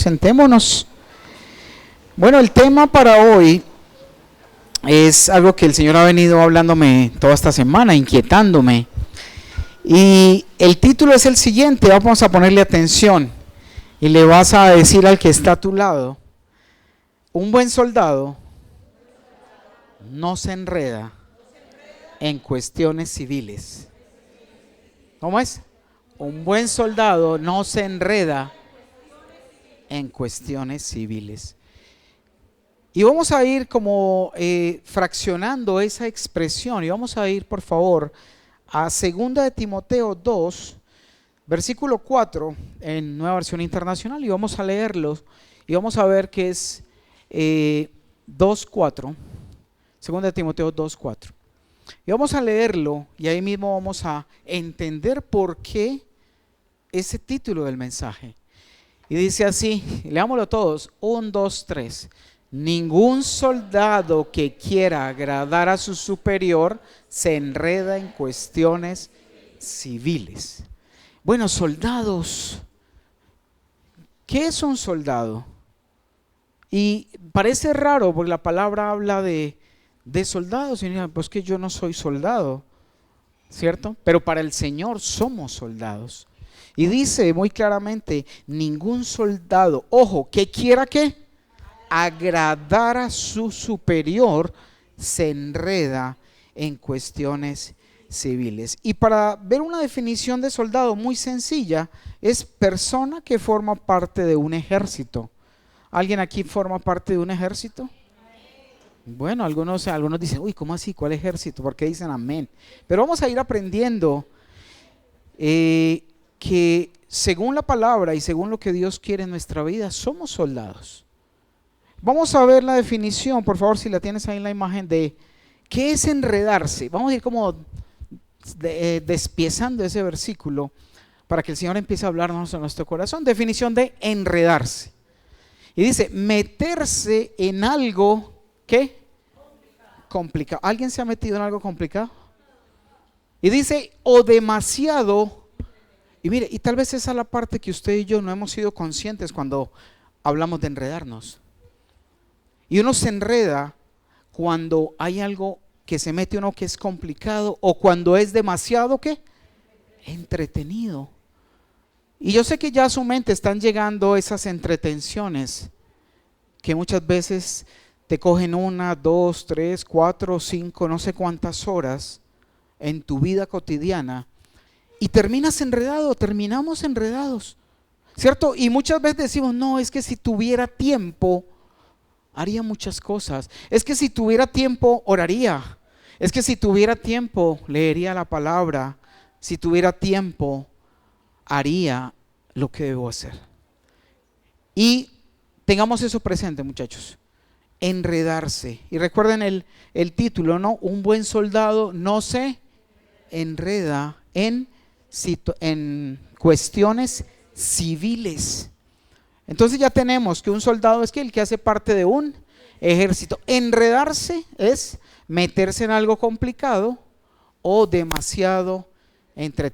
Sentémonos. Bueno, el tema para hoy es algo que el Señor ha venido hablándome toda esta semana, inquietándome. Y el título es el siguiente, vamos a ponerle atención. Y le vas a decir al que está a tu lado: un buen soldado no se enreda en cuestiones civiles. ¿Cómo es? Un buen soldado no se enreda en cuestiones civiles. Y vamos a ir como fraccionando esa expresión, y vamos a ir, por favor, a 2 de Timoteo 2, versículo 4, en Nueva Versión Internacional, y vamos a leerlo, y vamos a ver que es 2:4, 2 de Timoteo 2:4. Y vamos a leerlo, y ahí mismo vamos a entender por qué ese título del mensaje. Y dice así, leámoslo todos, 1, 2, 3. Ningún soldado que quiera agradar a su superior se enreda en cuestiones civiles. Bueno, soldados, ¿qué es un soldado? Y parece raro porque la palabra habla de soldados, y pues que yo no soy soldado, ¿cierto? Pero para el Señor somos soldados. Y dice muy claramente, ningún soldado, ojo, que quiera ¿qué? Agradar a su superior se enreda en cuestiones civiles. Y para ver una definición de soldado muy sencilla, es persona que forma parte de un ejército. ¿Alguien aquí forma parte de un ejército? Bueno, algunos dicen, uy, ¿cómo así? ¿Cuál ejército? ¿Por qué dicen amén? Pero vamos a ir aprendiendo que según la palabra y según lo que Dios quiere en nuestra vida, somos soldados. Vamos a ver la definición, por favor, si la tienes ahí en la imagen, de qué es enredarse. Vamos a ir como despiezando ese versículo para que el Señor empiece a hablarnos en nuestro corazón. Definición de enredarse. Y dice, meterse en algo, ¿qué? Complicado. ¿Alguien se ha metido en algo complicado? Y dice, o demasiado. Y mire, y tal vez esa es la parte que usted y yo no hemos sido conscientes cuando hablamos de enredarnos. Y uno se enreda cuando hay algo que se mete uno que es complicado, o cuando es demasiado ¿qué? Entretenido. Y yo sé que ya a su mente están llegando esas entretenciones que muchas veces te cogen 1, 2, 3, 4, 5, no sé cuántas horas en tu vida cotidiana, y terminas enredado, terminamos enredados, ¿cierto? Y muchas veces decimos, no, es que si tuviera tiempo haría muchas cosas. Es que si tuviera tiempo oraría. Es que si tuviera tiempo leería la palabra. Si tuviera tiempo haría lo que debo hacer. Y tengamos eso presente, muchachos. Enredarse. Y recuerden el título, ¿no? Un buen soldado no se enreda en cuestiones civiles. Entonces ya tenemos que un soldado es el que hace parte de un ejército. Enredarse es meterse en algo complicado o demasiado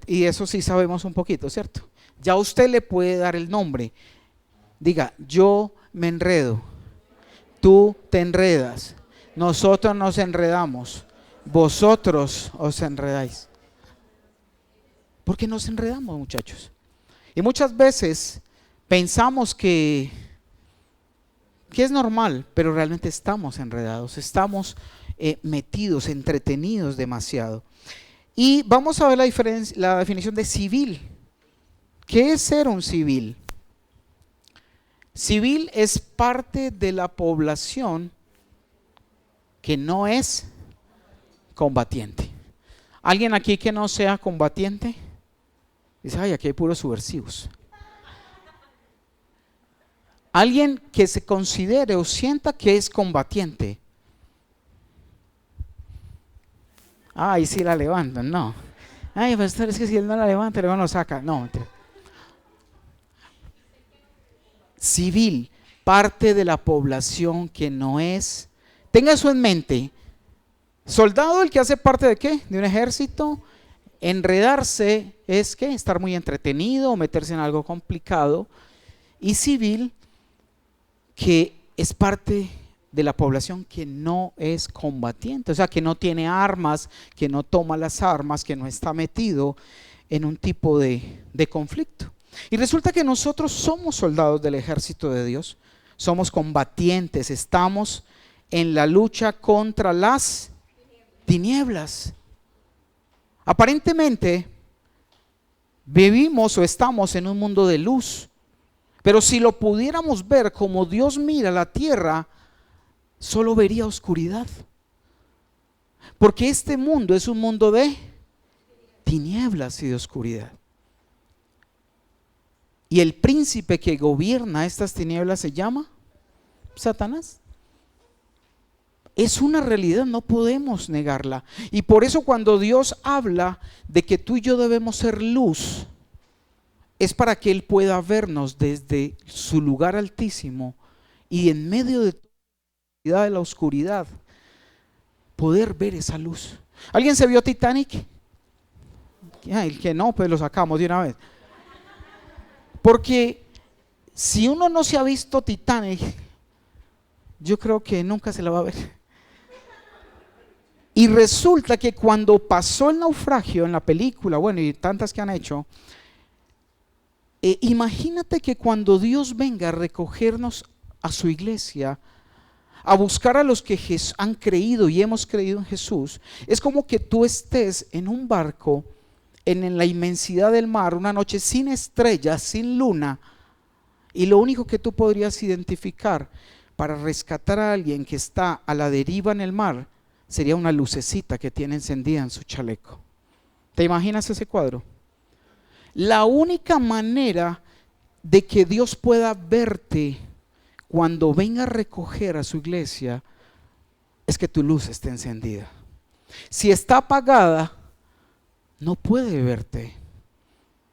y eso sí sabemos un poquito, ¿cierto? Ya usted le puede dar el nombre. Diga, yo me enredo, tú te enredas, nosotros nos enredamos, vosotros os enredáis. ¿Por qué nos enredamos, muchachos? Y muchas veces pensamos que es normal, pero realmente estamos enredados, estamos metidos, entretenidos demasiado. Y vamos a ver la definición de civil. ¿Qué es ser un civil? Civil es parte de la población que no es combatiente. ¿Alguien aquí que no sea combatiente? Dice, ay, aquí hay puros subversivos. Alguien que se considere o sienta que es combatiente. Ahí sí la levantan, no. Ay, pastor, es que si él no la levanta, luego lo saca. No. Civil, parte de la población que no es. Tenga eso en mente. Soldado, el que hace parte de ¿qué? De un ejército. Enredarse es ¿qué? Estar muy entretenido o meterse en algo complicado. Y civil que es parte de la población que no es combatiente, o sea, que no tiene armas, que no toma las armas, que no está metido en un tipo de conflicto. Y resulta que nosotros somos soldados del ejército de Dios, somos combatientes, estamos en la lucha contra las tinieblas. Aparentemente vivimos o estamos en un mundo de luz, pero si lo pudiéramos ver como Dios mira la tierra, solo vería oscuridad, porque este mundo es un mundo de tinieblas y de oscuridad. Y el príncipe que gobierna estas tinieblas se llama Satanás. Es una realidad, no podemos negarla. Y por eso cuando Dios habla de que tú y yo debemos ser luz, es para que Él pueda vernos desde su lugar altísimo y en medio de la oscuridad poder ver esa luz. ¿Alguien se vio Titanic? El que no, pues lo sacamos de una vez. Porque si uno no se ha visto Titanic, yo creo que nunca se la va a ver. Y resulta que cuando pasó el naufragio en la película, bueno, y tantas que han hecho, imagínate que cuando Dios venga a recogernos a su iglesia, a buscar a los que han creído y hemos creído en Jesús, es como que tú estés en un barco en la inmensidad del mar, una noche sin estrellas, sin luna, y lo único que tú podrías identificar para rescatar a alguien que está a la deriva en el mar sería una lucecita que tiene encendida en su chaleco. ¿Te imaginas ese cuadro? La única manera de que Dios pueda verte cuando venga a recoger a su iglesia es que tu luz esté encendida. Si está apagada, no puede verte,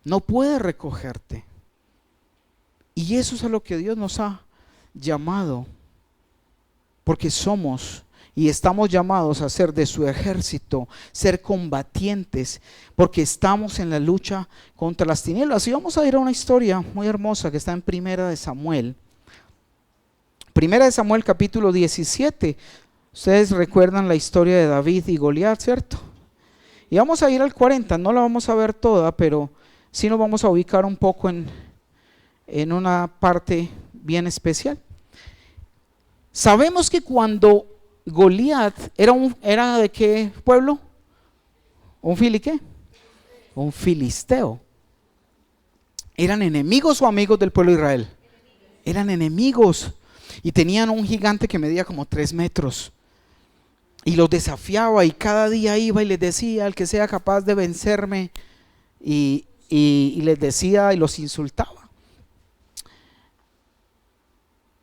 no puede recogerte. Y eso es a lo que Dios nos ha llamado, porque somos y estamos llamados a ser de su ejército, ser combatientes, porque estamos en la lucha contra las tinieblas. Y vamos a ir a una historia muy hermosa que está en Primera de Samuel. Primera de Samuel capítulo 17. Ustedes recuerdan la historia de David y Goliat, ¿cierto? Y vamos a ir al 40, no la vamos a ver toda, pero sí nos vamos a ubicar un poco en una parte bien especial. Sabemos que cuando Goliat era ¿de qué pueblo? ¿Un qué? Un filisteo. ¿Eran enemigos o amigos del pueblo de Israel? Eran enemigos. Y tenían un gigante que medía como 3 metros. Y los desafiaba y cada día iba y les decía: el que sea capaz de vencerme. Y les decía y los insultaba.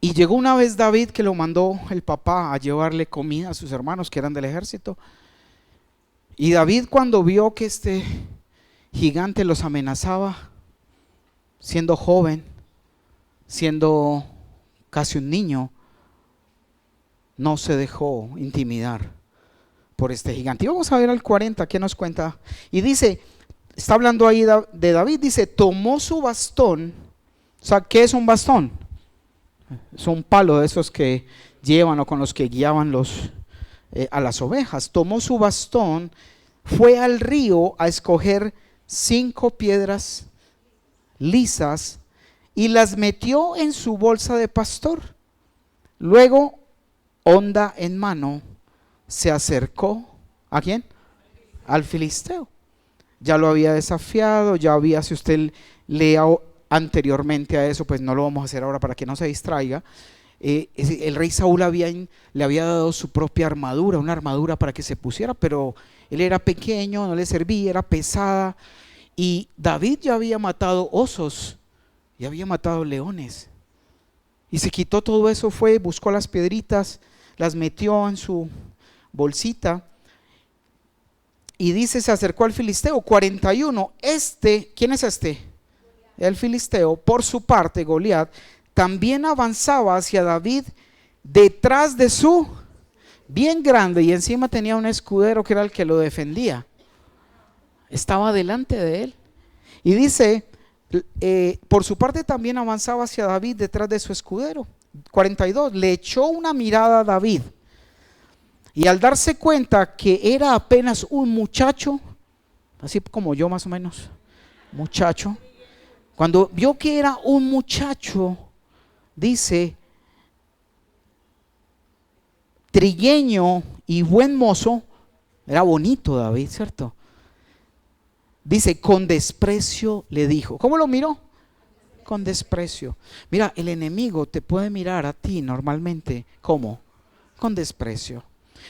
Y llegó una vez David, que lo mandó el papá a llevarle comida a sus hermanos que eran del ejército. Y David, cuando vio que este gigante los amenazaba, siendo joven, siendo casi un niño, no se dejó intimidar por este gigante. Y vamos a ver al 40, ¿qué nos cuenta? Y dice, está hablando ahí de David, dice: tomó su bastón. O sea, ¿qué es un bastón? Es un palo de esos que llevan o con los que guiaban a las ovejas. Tomó su bastón, fue al río a escoger 5 piedras lisas y las metió en su bolsa de pastor. Luego, honda en mano, se acercó. ¿A quién? Al filisteo. Ya lo había desafiado, ya había, si usted lea anteriormente a eso, pues no lo vamos a hacer ahora para que no se distraiga. El rey Saúl le había dado su propia armadura, una armadura para que se pusiera, pero él era pequeño, no le servía, era pesada. Y David ya había matado osos y había matado leones. Y se quitó todo eso, fue, buscó las piedritas, las metió en su bolsita. Y dice, se acercó al filisteo. 41. ¿Quién es este? El filisteo. Por su parte, Goliat también avanzaba hacia David detrás de su, bien grande, y encima tenía un escudero que era el que lo defendía. Estaba delante de él. Y dice, Por su parte también avanzaba hacia David detrás de su escudero. 42, le echó una mirada a David y al darse cuenta que era apenas un muchacho, así como yo más o menos, muchacho, cuando vio que era un muchacho, dice, trigueño y buen mozo, era bonito David, ¿cierto? Dice, con desprecio le dijo. ¿Cómo lo miró? Con desprecio. Mira, el enemigo te puede mirar a ti normalmente, ¿cómo? Con desprecio.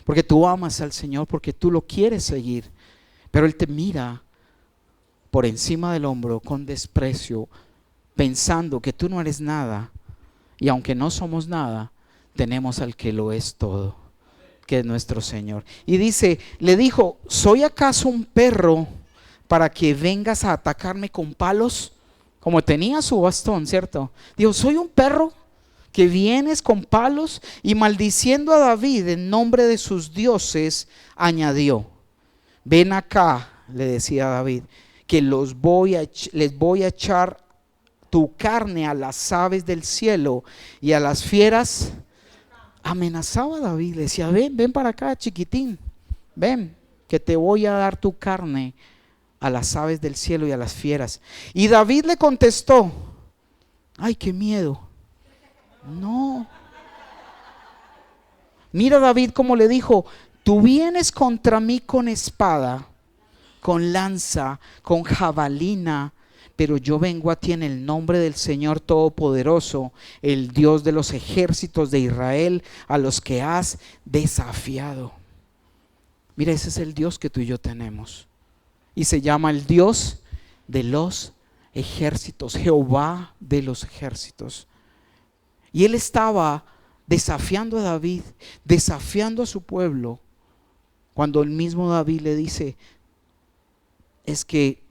Porque tú amas al Señor, porque tú lo quieres seguir. Pero Él te mira por encima del hombro con desprecio, pensando que tú no eres nada. Y aunque no somos nada, tenemos al que lo es todo, que es nuestro Señor. Y dice, le dijo, ¿soy acaso un perro para que vengas a atacarme con palos? Como tenía su bastón, ¿cierto? Dijo, ¿soy un perro que vienes con palos? Y maldiciendo a David en nombre de sus dioses, añadió, ven acá, le decía a David, que les voy a echar tu carne a las aves del cielo y a las fieras. Amenazaba a David, le decía, ven para acá, chiquitín, ven, que te voy a dar tu carne a las aves del cielo y a las fieras. Y David le contestó, ay, qué miedo. No. Mira David cómo le dijo, tú vienes contra mí con espada, con lanza, con jabalina, pero yo vengo a ti en el nombre del Señor Todopoderoso, el Dios de los ejércitos de Israel, a los que has desafiado. Mira, ese es el Dios que tú y yo tenemos. Y se llama el Dios de los ejércitos, Jehová de los ejércitos. Y él estaba desafiando a David, desafiando a su pueblo, cuando el mismo David le dice, es que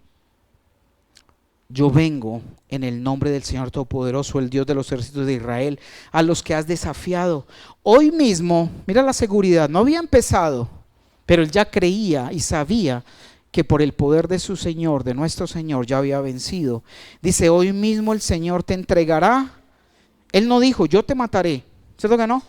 yo vengo en el nombre del Señor Todopoderoso, el Dios de los ejércitos de Israel, a los que has desafiado. Hoy mismo, mira la seguridad, no había empezado, pero él ya creía y sabía que por el poder de su Señor, de nuestro Señor, ya había vencido. Dice, hoy mismo el Señor te entregará. Él no dijo, yo te mataré, ¿cierto que no?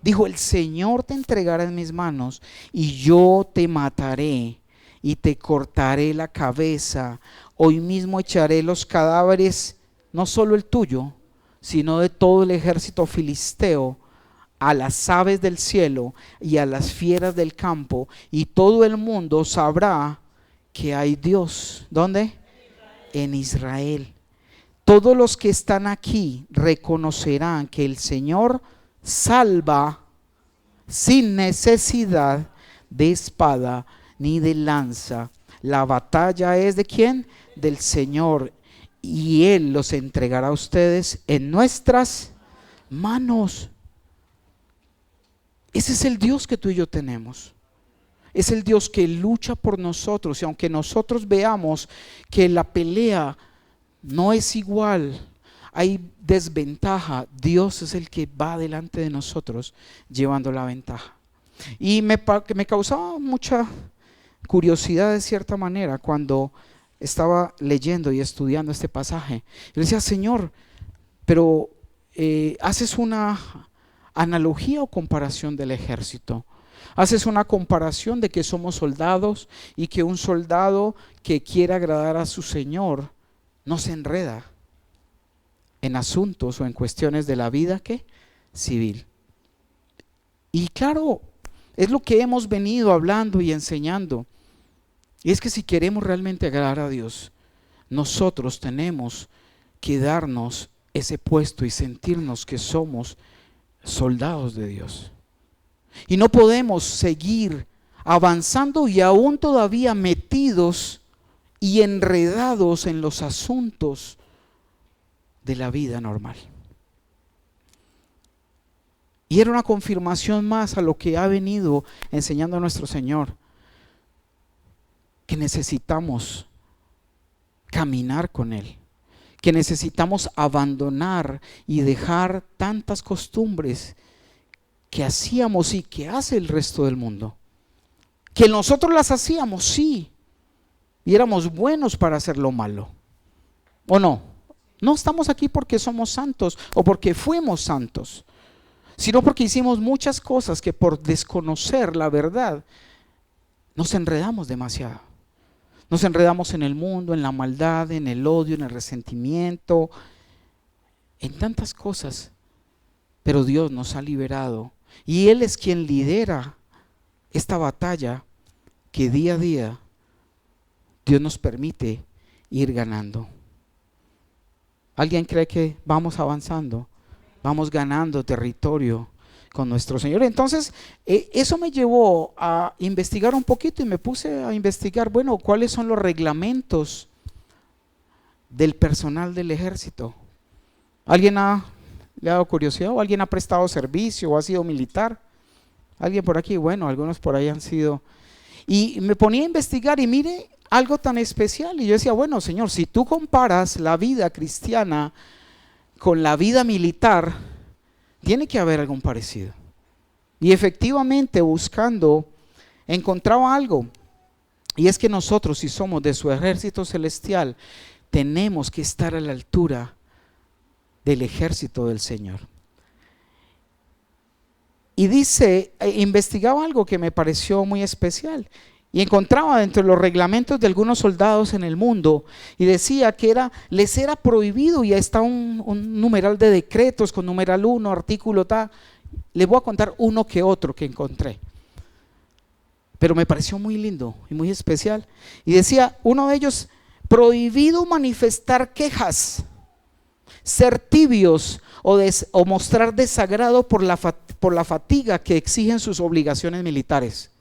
Dijo, el Señor te entregará en mis manos y yo te mataré y te cortaré la cabeza. Hoy mismo echaré los cadáveres, no solo el tuyo, sino de todo el ejército filisteo, a las aves del cielo y a las fieras del campo, y todo el mundo sabrá que hay Dios. ¿Dónde? En Israel. Todos los que están aquí reconocerán que el Señor salva sin necesidad de espada ni de lanza. La batalla es ¿de quién? Del Señor, y Él los entregará a ustedes en nuestras manos. Ese es el Dios que tú y yo tenemos. Es el Dios que lucha por nosotros, y aunque nosotros veamos que la pelea no es igual, hay desventaja, Dios es el que va delante de nosotros llevando la ventaja. Y me causaba mucha curiosidad de cierta manera cuando estaba leyendo y estudiando este pasaje. Yo decía, Señor, pero haces una analogía o comparación del ejército. Haces una comparación de que somos soldados y que un soldado que quiere agradar a su Señor no se enreda en asuntos o en cuestiones de la vida ¿qué? Civil. Y claro, es lo que hemos venido hablando y enseñando. Y es que si queremos realmente agradar a Dios, nosotros tenemos que darnos ese puesto y sentirnos que somos soldados de Dios. Y no podemos seguir avanzando y aún todavía metidos y enredados en los asuntos de la vida normal. Y era una confirmación más a lo que ha venido enseñando nuestro Señor, que necesitamos caminar con Él, que necesitamos abandonar y dejar tantas costumbres que hacíamos y que hace el resto del mundo. Que nosotros las hacíamos, sí, y éramos buenos para hacer lo malo. ¿O no? No estamos aquí porque somos santos o porque fuimos santos, sino porque hicimos muchas cosas que por desconocer la verdad nos enredamos demasiado. Nos enredamos en el mundo, en la maldad, en el odio, en el resentimiento, en tantas cosas. Pero Dios nos ha liberado y Él es quien lidera esta batalla que día a día Dios nos permite ir ganando. ¿Alguien cree que vamos avanzando? Vamos ganando territorio con nuestro Señor. Entonces, eso me llevó a investigar un poquito y me puse a investigar, bueno, ¿cuáles son los reglamentos del personal del ejército? ¿Alguien le ha dado curiosidad o alguien ha prestado servicio o ha sido militar? ¿Alguien por aquí? Bueno, algunos por ahí han sido. Y me ponía a investigar y mire algo tan especial. Y yo decía, bueno, Señor, si tú comparas la vida cristiana con la vida militar, tiene que haber algún parecido. Y efectivamente, buscando, encontraba algo. Y es que nosotros, si somos de su ejército celestial, tenemos que estar a la altura del ejército del Señor. Y dice, investigaba algo que me pareció muy especial y encontraba dentro de los reglamentos de algunos soldados en el mundo y decía que les era prohibido, y ahí está un numeral de decretos con numeral 1, artículo tal. Les voy a contar uno que otro que encontré, pero me pareció muy lindo y muy especial. Y decía uno de ellos: prohibido manifestar quejas, ser tibios o mostrar desagrado por la fatiga que exigen sus obligaciones militares.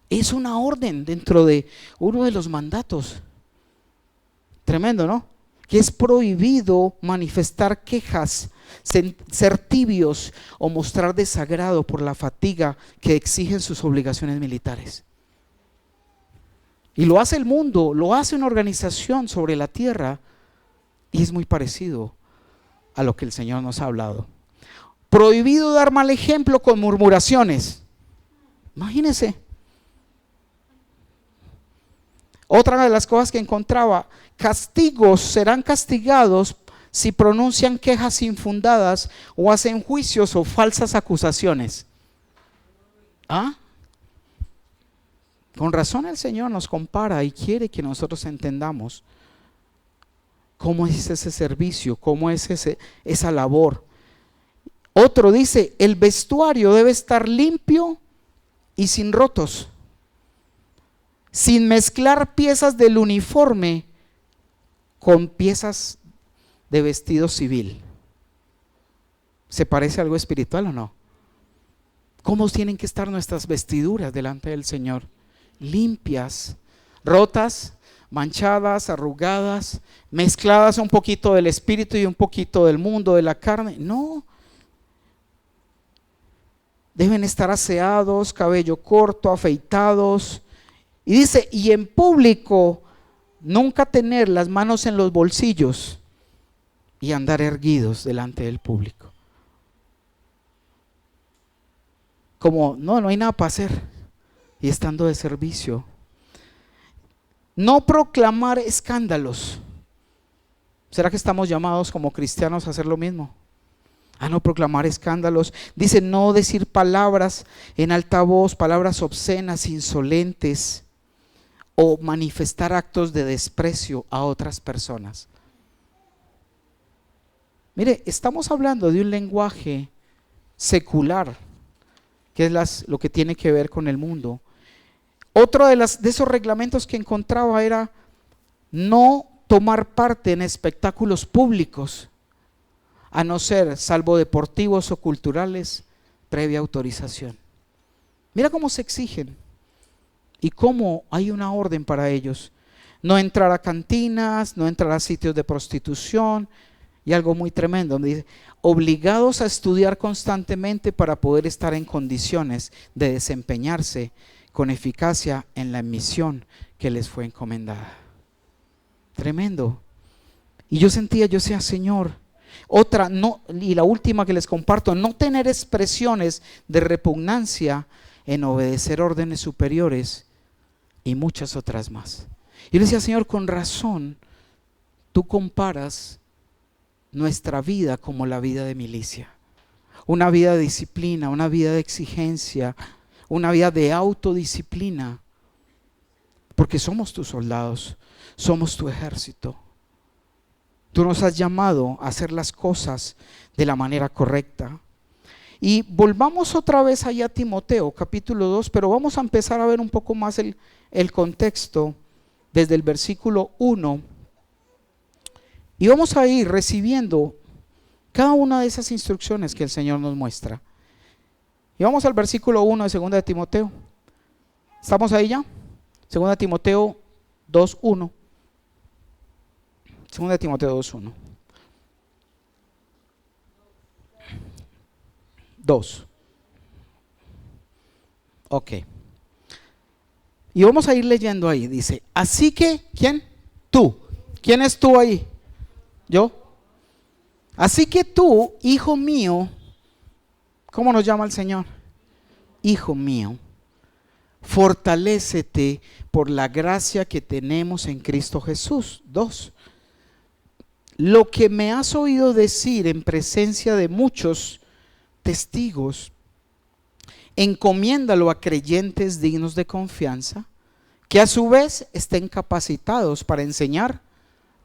Es una orden dentro de uno de los mandatos. Tremendo, ¿no? Que es prohibido manifestar quejas, ser tibios o mostrar desagrado por la fatiga que exigen sus obligaciones militares. Y lo hace el mundo, lo hace una organización sobre la tierra, y es muy parecido a lo que el Señor nos ha hablado. Prohibido dar mal ejemplo con murmuraciones. Imagínense. Otra de las cosas que encontraba: castigos, serán castigados si pronuncian quejas infundadas o hacen juicios o falsas acusaciones. Con razón el Señor nos compara y quiere que nosotros entendamos cómo es ese servicio, cómo es esa labor. Otro dice: el vestuario debe estar limpio y sin rotos, sin mezclar piezas del uniforme con piezas de vestido civil. ¿Se parece a algo espiritual o no? ¿Cómo tienen que estar nuestras vestiduras delante del Señor? Limpias, rotas, manchadas, arrugadas, mezcladas un poquito del espíritu y un poquito del mundo, de la carne. No. Deben estar aseados, cabello corto, afeitados. Y dice: y en público nunca tener las manos en los bolsillos y andar erguidos delante del público. Como no hay nada para hacer y estando de servicio. No proclamar escándalos. ¿Será que estamos llamados como cristianos a hacer lo mismo? A no proclamar escándalos. Dice: no decir palabras en alta voz, palabras obscenas, insolentes, o manifestar actos de desprecio a otras personas. Mire, estamos hablando de un lenguaje secular, que es lo que tiene que ver con el mundo. Otro de esos reglamentos que encontraba era no tomar parte en espectáculos públicos, a no ser, salvo deportivos o culturales, previa autorización. Mira cómo se exigen y cómo hay una orden para ellos. No entrar a cantinas, no entrar a sitios de prostitución, y algo muy tremendo, donde dice: obligados a estudiar constantemente para poder estar en condiciones de desempeñarse con eficacia en la misión que les fue encomendada. Tremendo. Y yo decía: Señor. Otra, no, y la última que les comparto: no tener expresiones de repugnancia en obedecer órdenes superiores, y muchas otras más. Y yo decía: Señor, con razón tú comparas nuestra vida como la vida de milicia. Una vida de disciplina, una vida de exigencia, una vida de autodisciplina. Porque somos tus soldados, somos tu ejército. Tú nos has llamado a hacer las cosas de la manera correcta. Y volvamos otra vez allá a Timoteo, capítulo 2, pero vamos a empezar a ver un poco más el contexto desde el versículo 1. Y vamos a ir recibiendo cada una de esas instrucciones que el Señor nos muestra. Y vamos al versículo 1 de 2 de Timoteo. ¿Estamos ahí ya? 2 de Timoteo 2:1. 2 de Timoteo 2:1. 2. Ok. Y vamos a ir leyendo ahí. Dice, así que, ¿quién? Tú. ¿Quién es tú ahí? ¿Yo? Así que tú, hijo mío, ¿cómo nos llama el Señor? Hijo mío, fortalécete por la gracia que tenemos en Cristo Jesús. 2. Lo que me has oído decir en presencia de muchos testigos, encomiéndalo a creyentes dignos de confianza, que a su vez estén capacitados para enseñar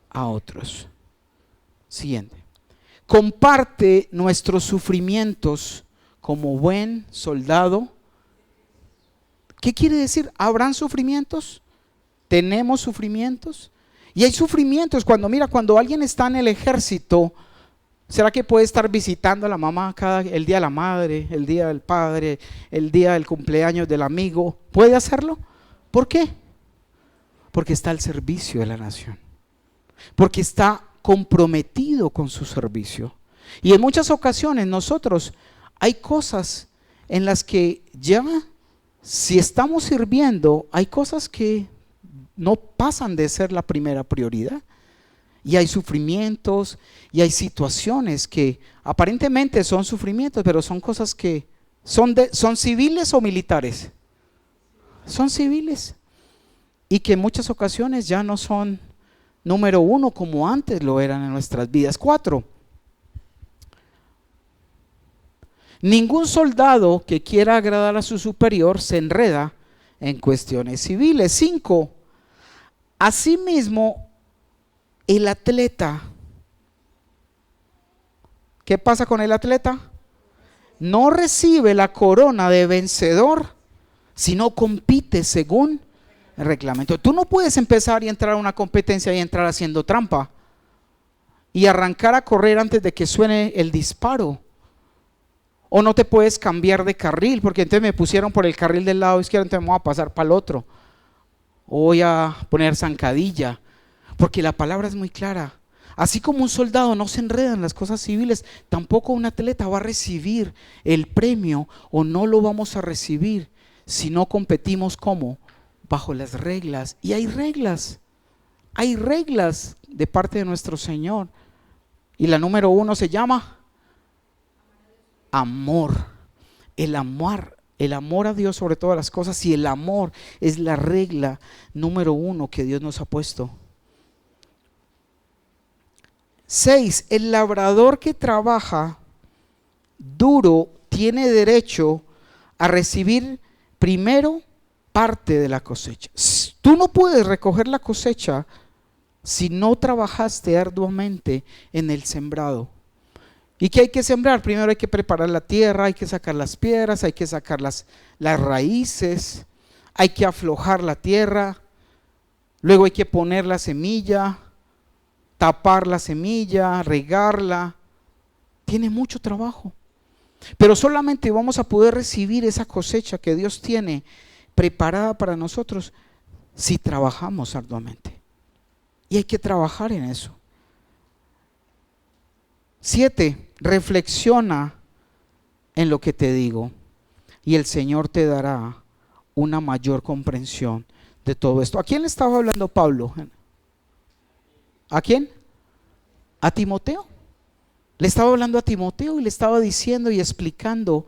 a otros. Siguiente. Comparte nuestros sufrimientos como buen soldado. ¿Qué quiere decir? ¿Habrán sufrimientos? ¿Tenemos sufrimientos? Y hay sufrimientos cuando alguien está en el ejército. ¿Será que puede estar visitando a la mamá el día de la madre, el día del padre, el día del cumpleaños del amigo? ¿Puede hacerlo? ¿Por qué? Porque está al servicio de la nación. Porque está comprometido con su servicio. Y en muchas ocasiones nosotros hay cosas en las que ya, si estamos sirviendo, hay cosas que no pasan de ser la primera prioridad. Y hay sufrimientos y hay situaciones que aparentemente son sufrimientos, pero son cosas que son civiles o militares. Son civiles. Y que en muchas ocasiones ya no son número uno como antes lo eran en nuestras vidas. 4. Ningún soldado que quiera agradar a su superior se enreda en cuestiones civiles. 5. Asimismo, el atleta, ¿qué pasa con el atleta? No recibe la corona de vencedor, sino compite según el reglamento. Tú no puedes empezar y entrar a una competencia y entrar haciendo trampa y arrancar a correr antes de que suene el disparo. O no te puedes cambiar de carril, porque entonces me pusieron por el carril del lado izquierdo, entonces me voy a pasar para el otro. O voy a poner zancadilla. Porque la palabra es muy clara. Así como un soldado no se enreda en las cosas civiles, tampoco un atleta va a recibir el premio o no lo vamos a recibir si no competimos como bajo las reglas. Y hay reglas de parte de nuestro Señor. Y la número 1 se llama amor. El amor a Dios sobre todas las cosas, y el amor es la regla número 1 que Dios nos ha puesto. 6. El labrador que trabaja duro tiene derecho a recibir primero parte de la cosecha. Tú no puedes recoger la cosecha si no trabajaste arduamente en el sembrado. ¿Y qué hay que sembrar? Primero hay que preparar la tierra, hay que sacar las piedras, hay que sacar las raíces, hay que aflojar la tierra, luego hay que poner la semilla, tapar la semilla, regarla. Tiene mucho trabajo. Pero solamente vamos a poder recibir esa cosecha que Dios tiene preparada para nosotros si trabajamos arduamente. Y hay que trabajar en eso. 7. Reflexiona en lo que te digo y el Señor te dará una mayor comprensión de todo esto. ¿A quién le estaba hablando Pablo? ¿A quién? ¿A Timoteo? Le estaba hablando a Timoteo y le estaba diciendo y explicando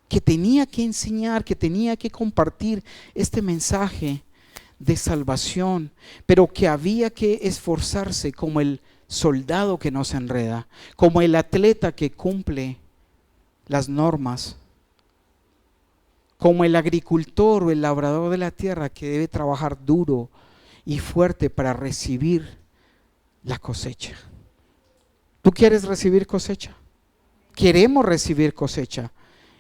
que tenía que enseñar, que tenía que compartir este mensaje de salvación, pero que había que esforzarse como el soldado que no se enreda, como el atleta que cumple las normas, como el agricultor o el labrador de la tierra que debe trabajar duro y fuerte para recibir la cosecha. ¿Tú quieres recibir cosecha? Queremos recibir cosecha.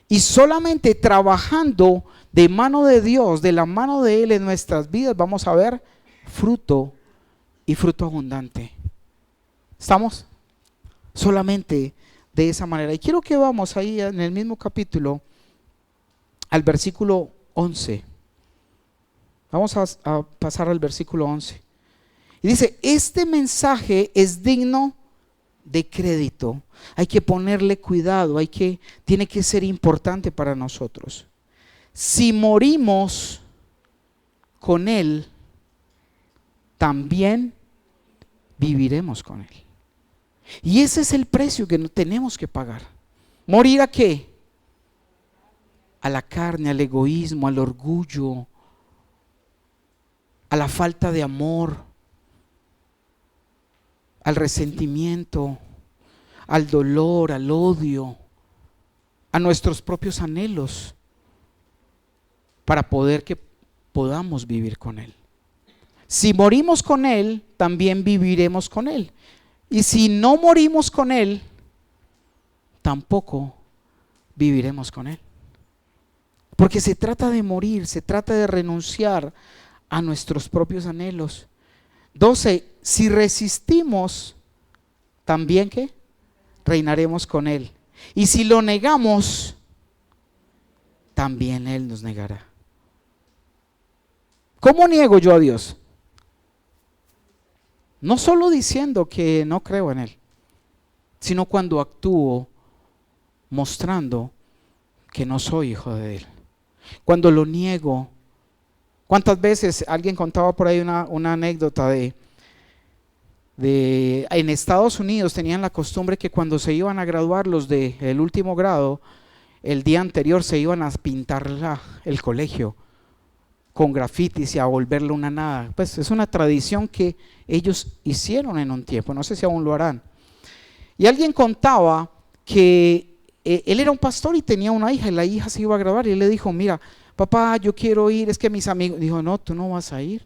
Y solamente trabajando de mano de Dios, de la mano de Él en nuestras vidas, vamos a ver fruto y fruto abundante. ¿Estamos? Solamente de esa manera. Y quiero que vamos ahí en el mismo capítulo al versículo 11. Vamos a pasar al versículo 11. Y dice, este mensaje es digno de crédito. Hay que ponerle cuidado, tiene que ser importante para nosotros. Si morimos con Él, también viviremos con Él. Y ese es el precio que tenemos que pagar. ¿Morir a qué? A la carne, al egoísmo, al orgullo, a la falta de amor, al resentimiento, al dolor, al odio, a nuestros propios anhelos, para poder que podamos vivir con Él. Si morimos con Él, también viviremos con Él. Y si no morimos con Él, tampoco viviremos con Él. Porque se trata de morir, se trata de renunciar a nuestros propios anhelos. 12, si resistimos, también ¿qué? Reinaremos con Él. Y si lo negamos, también Él nos negará. ¿Cómo niego yo a Dios? No solo diciendo que no creo en Él, sino cuando actúo mostrando que no soy hijo de Él. Cuando lo niego. ¿Cuántas veces alguien contaba por ahí una anécdota de en Estados Unidos tenían la costumbre que cuando se iban a graduar los del último grado, el día anterior se iban a pintar el colegio con grafitis y a volverlo una nada? Pues es una tradición que ellos hicieron en un tiempo, no sé si aún lo harán. Y alguien contaba que él era un pastor y tenía una hija, y la hija se iba a graduar, y él le dijo, mira, papá, yo quiero ir, es que mis amigos. Dijo, no, tú no vas a ir,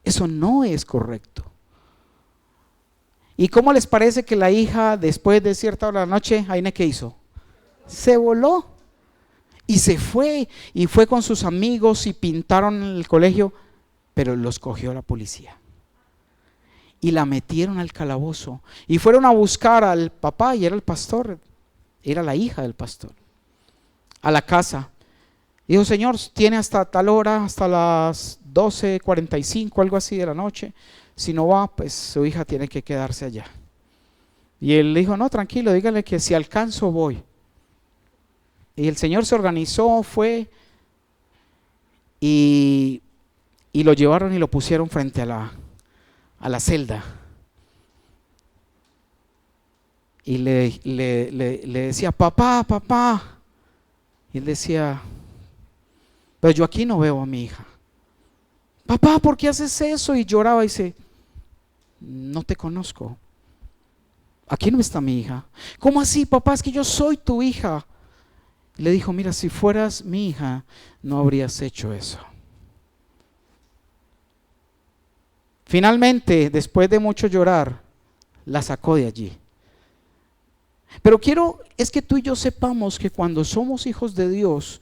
eso no es correcto. ¿Y cómo les parece que la hija, después de cierta hora de la noche, Aine, qué hizo? Se voló y se fue, y fue con sus amigos y pintaron el colegio, pero los cogió la policía y la metieron al calabozo, y fueron a buscar al papá, y era el pastor, era la hija del pastor, a la casa. Dijo, señor, tiene hasta tal hora, hasta las 12:45, algo así de la noche. Si no va, pues su hija tiene que quedarse allá. Y él dijo, no, tranquilo, dígale que si alcanzo voy. Y el señor se organizó, fue y lo llevaron y lo pusieron frente a la celda. Y le decía, papá, papá. Y él decía, pero yo aquí no veo a mi hija. Papá, ¿por qué haces eso? Y lloraba y dice, no te conozco. Aquí no está mi hija. ¿Cómo así, papá? Es que yo soy tu hija. Y le dijo, mira, si fueras mi hija, no habrías hecho eso. Finalmente, después de mucho llorar, la sacó de allí. Pero es que tú y yo sepamos que cuando somos hijos de Dios,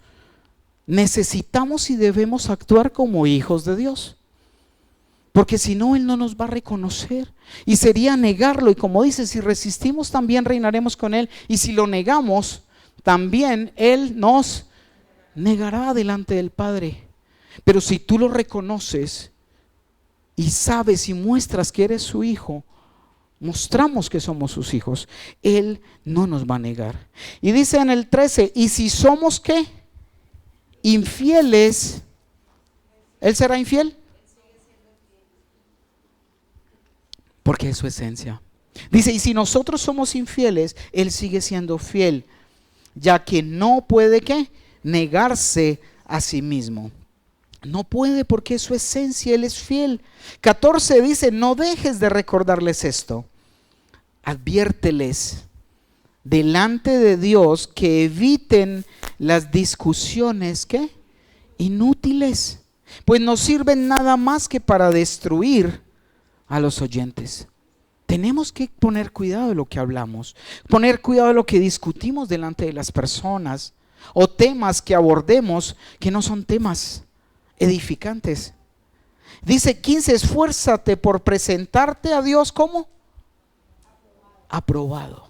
necesitamos y debemos actuar como hijos de Dios, porque si no, Él no nos va a reconocer y sería negarlo. Y como dice, si resistimos, también reinaremos con Él, y si lo negamos, también Él nos negará delante del Padre. Pero si tú lo reconoces y sabes y muestras que eres su hijo, mostramos que somos sus hijos, Él no nos va a negar. Y dice en el 13, y si somos ¿qué? Infieles, ¿Él será infiel? Porque es su esencia. Dice, y si nosotros somos infieles, Él sigue siendo fiel, ya que no puede ¿qué? Negarse a sí mismo. No puede porque es su esencia, Él es fiel. 14 dice, no dejes de recordarles esto. Adviérteles delante de Dios que eviten las discusiones, ¿qué? Inútiles, pues no sirven nada más que para destruir a los oyentes. Tenemos que poner cuidado de lo que hablamos, poner cuidado de lo que discutimos delante de las personas o temas que abordemos que no son temas edificantes. Dice 15, esfuérzate por presentarte a Dios como aprobado,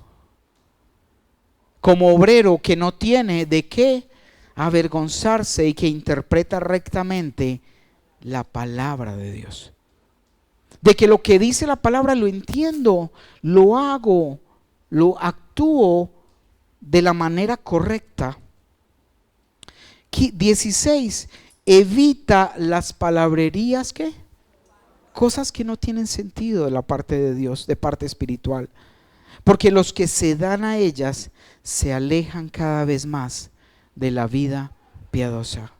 como obrero que no tiene de qué avergonzarse y que interpreta rectamente la palabra de Dios. De que lo que dice la palabra lo entiendo, lo hago, lo actúo de la manera correcta. 16, evita las palabrerías, ¿qué? Cosas que no tienen sentido de la parte de Dios, de parte espiritual. Porque los que se dan a ellas se alejan cada vez más de la vida piadosa,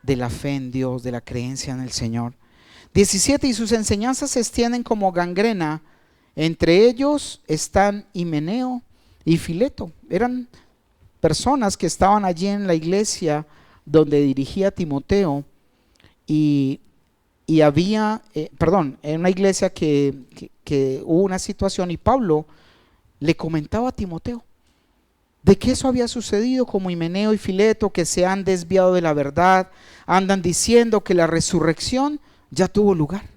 de la fe en Dios, de la creencia en el Señor. 17, y sus enseñanzas se extienden como gangrena. Entre ellos están Himeneo y Fileto. Eran personas que estaban allí en la iglesia donde dirigía Timoteo y había, en una iglesia que hubo una situación y Pablo le comentaba a Timoteo de que eso había sucedido, como Himeneo y Fileto, que se han desviado de la verdad, andan diciendo que la resurrección ya tuvo lugar.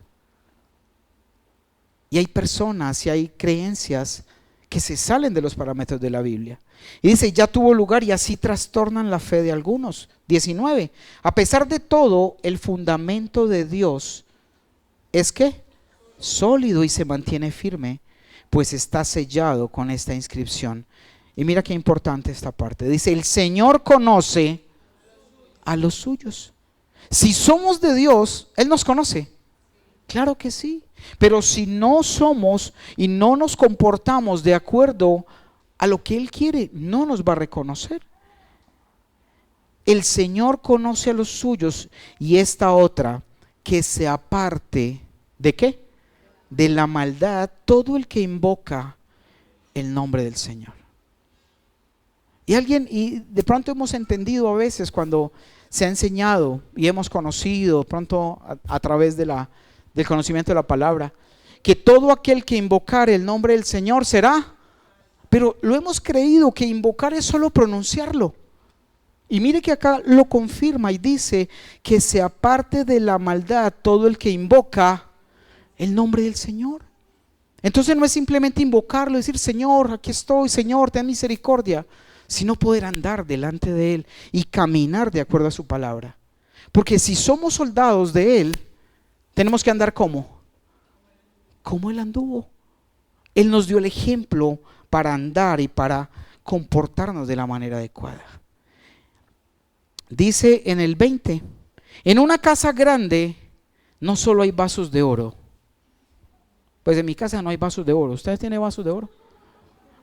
Y hay personas y hay creencias que se salen de los parámetros de la Biblia. Y dice, ya tuvo lugar, y así trastornan la fe de algunos. 19, a pesar de todo, el fundamento de Dios es que sólido y se mantiene firme, pues está sellado con esta inscripción. Y mira qué importante esta parte. Dice, el Señor conoce a los suyos. Si somos de Dios, Él nos conoce. Claro que sí. Pero si no somos y no nos comportamos de acuerdo a lo que Él quiere, no nos va a reconocer. El Señor conoce a los suyos. Y esta otra, que se aparte ¿de qué? De la maldad todo el que invoca el nombre del Señor. Y de pronto hemos entendido a veces cuando se ha enseñado y hemos conocido pronto a través del conocimiento de la palabra, que todo aquel que invocar el nombre del Señor será, pero lo hemos creído que invocar es solo pronunciarlo. Y mire que acá lo confirma y dice que se aparte de la maldad todo el que invoca el nombre del Señor. Entonces no es simplemente invocarlo, decir Señor, aquí estoy, Señor, ten misericordia, sino poder andar delante de Él y caminar de acuerdo a su palabra. Porque si somos soldados de Él, tenemos que andar ¿cómo? Como Él anduvo. Él nos dio el ejemplo para andar y para comportarnos de la manera adecuada. Dice en el 20, en una casa grande no solo hay vasos de oro. Pues en mi casa no hay vasos de oro. ¿Ustedes tienen vasos de oro?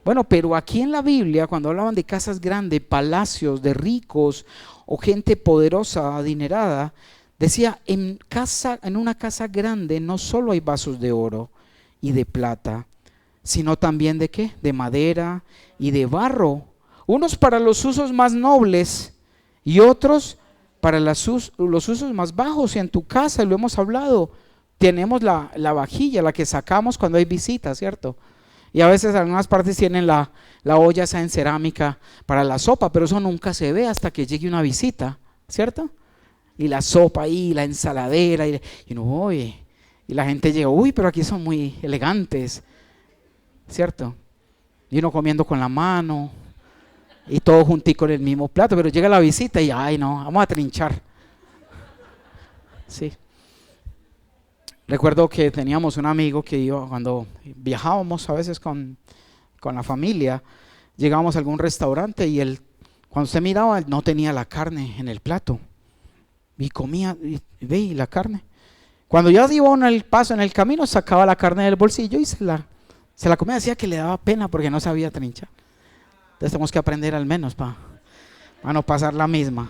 Bueno, pero aquí en la Biblia, cuando hablaban de casas grandes, palacios de ricos o gente poderosa, adinerada, decía, en una casa grande no solo hay vasos de oro y de plata, sino también ¿de qué? De madera y de barro, unos para los usos más nobles y otros para los usos más bajos. Y en tu casa, lo hemos hablado, tenemos la vajilla, la que sacamos cuando hay visitas, ¿cierto? Y a veces en algunas partes tienen la olla esa en cerámica para la sopa, pero eso nunca se ve hasta que llegue una visita, ¿cierto? Y la sopa ahí, la ensaladera, y uno, oye, y la gente llega, uy, pero aquí son muy elegantes, ¿cierto? Y uno comiendo con la mano, y todo juntico en el mismo plato, pero llega la visita y, ay no, vamos a trinchar. Sí. Recuerdo que teníamos un amigo que iba, cuando viajábamos a veces con la familia, llegábamos a algún restaurante y cuando usted miraba, no tenía la carne en el plato. Y comía, y ve la carne. Cuando ya iba en el paso, en el camino, sacaba la carne del bolsillo y se la comía. Decía que le daba pena porque no sabía trinchar. Entonces tenemos que aprender al menos para no pasar la misma.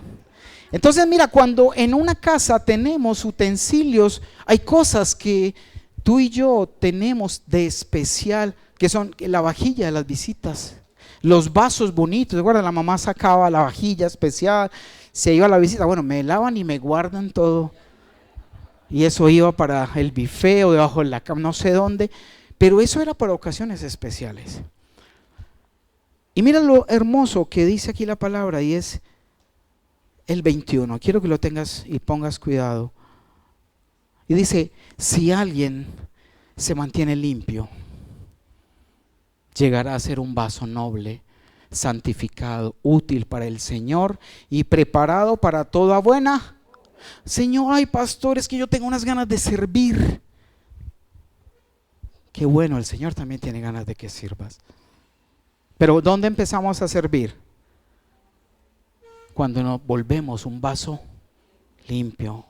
Entonces mira, cuando en una casa tenemos utensilios, hay cosas que tú y yo tenemos de especial, que son la vajilla de las visitas, los vasos bonitos. Recuerda, la mamá sacaba la vajilla especial, se iba a la visita, bueno, me lavan y me guardan todo. Y eso iba para el buffet o debajo de la cama, no sé dónde, pero eso era para ocasiones especiales. Y mira lo hermoso que dice aquí la palabra, y es el 21. Quiero que lo tengas y pongas cuidado. Y dice, si alguien se mantiene limpio, llegará a ser un vaso noble, santificado, útil para el Señor y preparado para toda buena. Señor, ay pastor, es que yo tengo unas ganas de servir. Qué bueno, el Señor también tiene ganas de que sirvas. Pero ¿dónde empezamos a servir? Cuando nos volvemos un vaso limpio,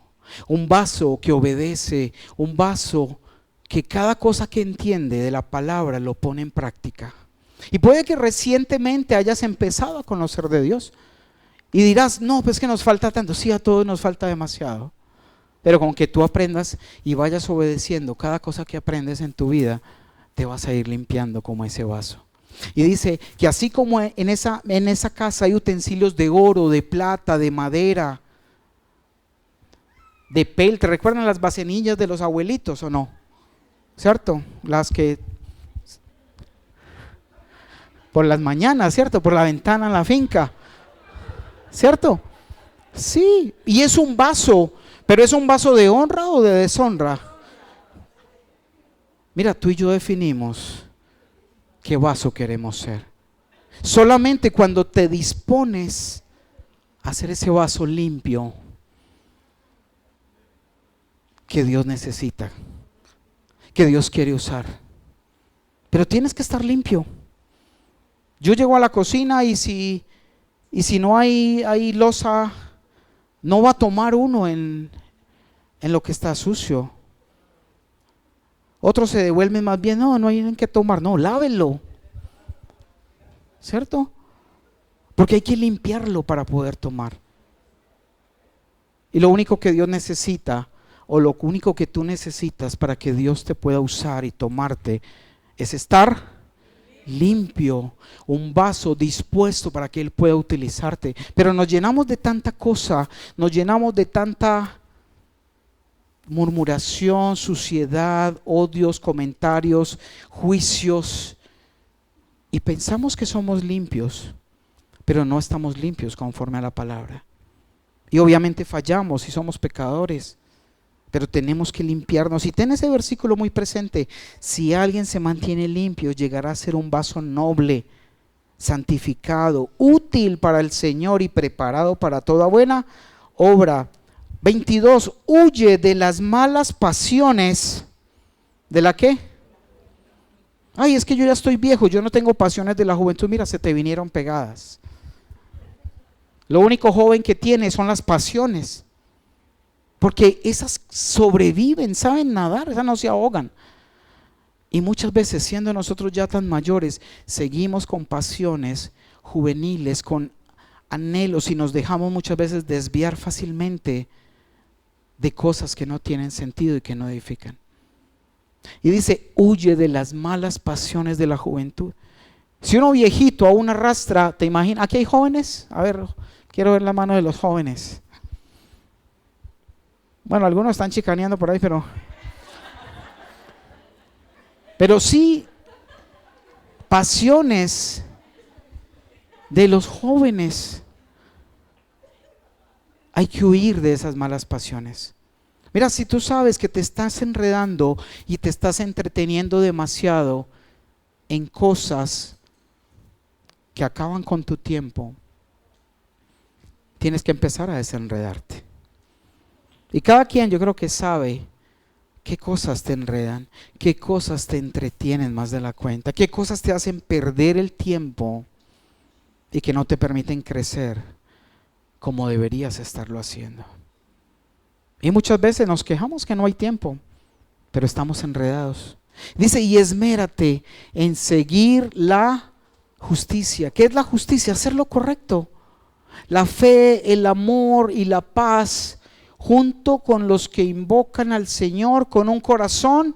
un vaso que obedece, un vaso que cada cosa que entiende de la palabra lo pone en práctica. Y puede que recientemente hayas empezado a conocer de Dios y dirás, no, pues que nos falta tanto. Sí, a todos nos falta demasiado, pero con que tú aprendas y vayas obedeciendo cada cosa que aprendes en tu vida, te vas a ir limpiando como ese vaso. Y dice que así como en esa casa hay utensilios de oro, de plata, de madera, de pel. ¿Te recuerdan las vasenillas de los abuelitos o no? ¿Cierto? Las que por las mañanas, ¿cierto? Por la ventana en la finca, ¿cierto? Sí, y es un vaso, pero ¿es un vaso de honra o de deshonra? Mira, tú y yo definimos qué vaso queremos ser. Solamente cuando te dispones a hacer ese vaso limpio que Dios necesita, que Dios quiere usar. Pero tienes que estar limpio. Yo llego a la cocina y si no hay loza, no va a tomar uno en lo que está sucio. Otros se devuelven más bien, no hay en qué tomar, no, lávenlo, ¿cierto? Porque hay que limpiarlo para poder tomar. Y lo único que Dios necesita, o lo único que tú necesitas para que Dios te pueda usar y tomarte, es estar limpio, un vaso dispuesto para que Él pueda utilizarte. Pero nos llenamos de tanta cosa, nos llenamos de tanta murmuración, suciedad, odios, comentarios, juicios, y pensamos que somos limpios, pero no estamos limpios conforme a la palabra. Y obviamente fallamos y somos pecadores, pero tenemos que limpiarnos. Y ten ese versículo muy presente: si alguien se mantiene limpio, llegará a ser un vaso noble, santificado, útil para el Señor y preparado para toda buena obra. 22, huye de las malas pasiones. ¿De la qué? Ay, es que yo ya estoy viejo, yo no tengo pasiones de la juventud. Mira, se te vinieron pegadas. Lo único joven que tienes son las pasiones, porque esas sobreviven, saben nadar, esas no se ahogan. Y muchas veces, siendo nosotros ya tan mayores, seguimos con pasiones juveniles, con anhelos, y nos dejamos muchas veces desviar fácilmente de cosas que no tienen sentido y que no edifican. Y dice, huye de las malas pasiones de la juventud. Si uno viejito aún arrastra, te imaginas, aquí hay jóvenes, a ver, quiero ver la mano de los jóvenes. Bueno, algunos están chicaneando por ahí, pero sí, pasiones de los jóvenes. Hay que huir de esas malas pasiones. Mira, si tú sabes que te estás enredando y te estás entreteniendo demasiado en cosas que acaban con tu tiempo, tienes que empezar a desenredarte. Y cada quien, yo creo que sabe qué cosas te enredan, qué cosas te entretienen más de la cuenta, qué cosas te hacen perder el tiempo y que no te permiten crecer como deberías estarlo haciendo. Y muchas veces nos quejamos que no hay tiempo, pero estamos enredados. Dice, y esmérate en seguir la justicia. ¿Qué es la justicia? Hacer lo correcto. la fe, el amor y la paz, junto con los que invocan al Señor con un corazón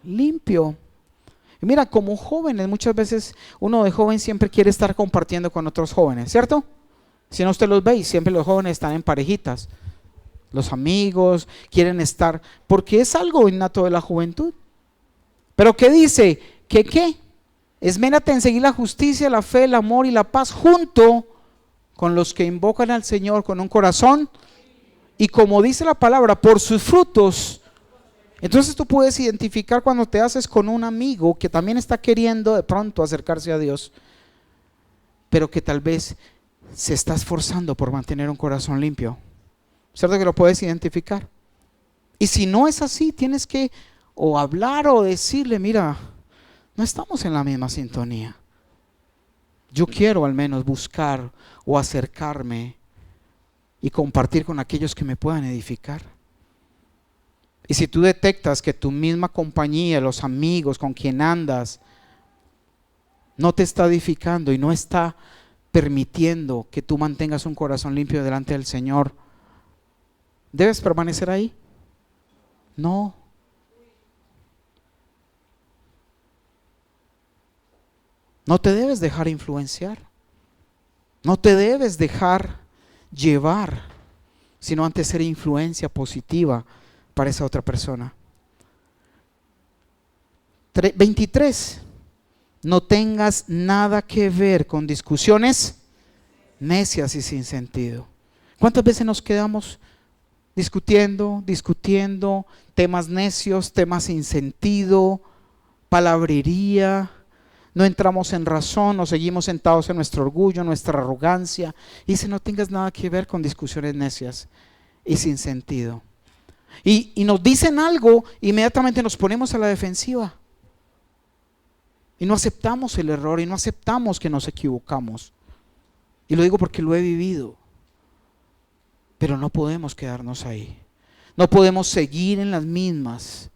limpio. Y mira, como jóvenes, muchas veces uno de joven siempre quiere estar compartiendo con otros jóvenes, ¿cierto? Si no, usted los ve y siempre los jóvenes están en parejitas. Los amigos quieren estar, porque es algo innato de la juventud. Pero ¿qué dice? ¿Que qué? Esmérate en seguir la justicia, la fe, el amor y la paz junto con los que invocan al Señor con un corazón. Y como dice la palabra, por sus frutos. Entonces tú puedes identificar cuando te haces con un amigo que también está queriendo de pronto acercarse a Dios, pero que tal vez se está esforzando por mantener un corazón limpio. ¿Cierto que lo puedes identificar? Y si no es así, tienes que o hablar o decirle, mira, no estamos en la misma sintonía. Yo quiero al menos buscar o acercarme y compartir con aquellos que me puedan edificar. Y si tú detectas que tu misma compañía, los amigos con quien andas, no te está edificando y no está permitiendo que tú mantengas un corazón limpio delante del Señor, ¿debes permanecer ahí? No. No te debes dejar influenciar. No te debes dejar llevar, sino antes ser influencia positiva para esa otra persona. 23. No tengas nada que ver con discusiones necias y sin sentido. ¿Cuántas veces nos quedamos discutiendo temas necios, temas sin sentido, palabrería? No entramos en razón, nos seguimos sentados en nuestro orgullo, nuestra arrogancia. Y dice, no tengas nada que ver con discusiones necias y sin sentido. Y nos dicen algo, inmediatamente nos ponemos a la defensiva. Y no aceptamos el error y no aceptamos que nos equivocamos. Y lo digo porque lo he vivido. Pero no podemos quedarnos ahí. No podemos seguir en las mismas,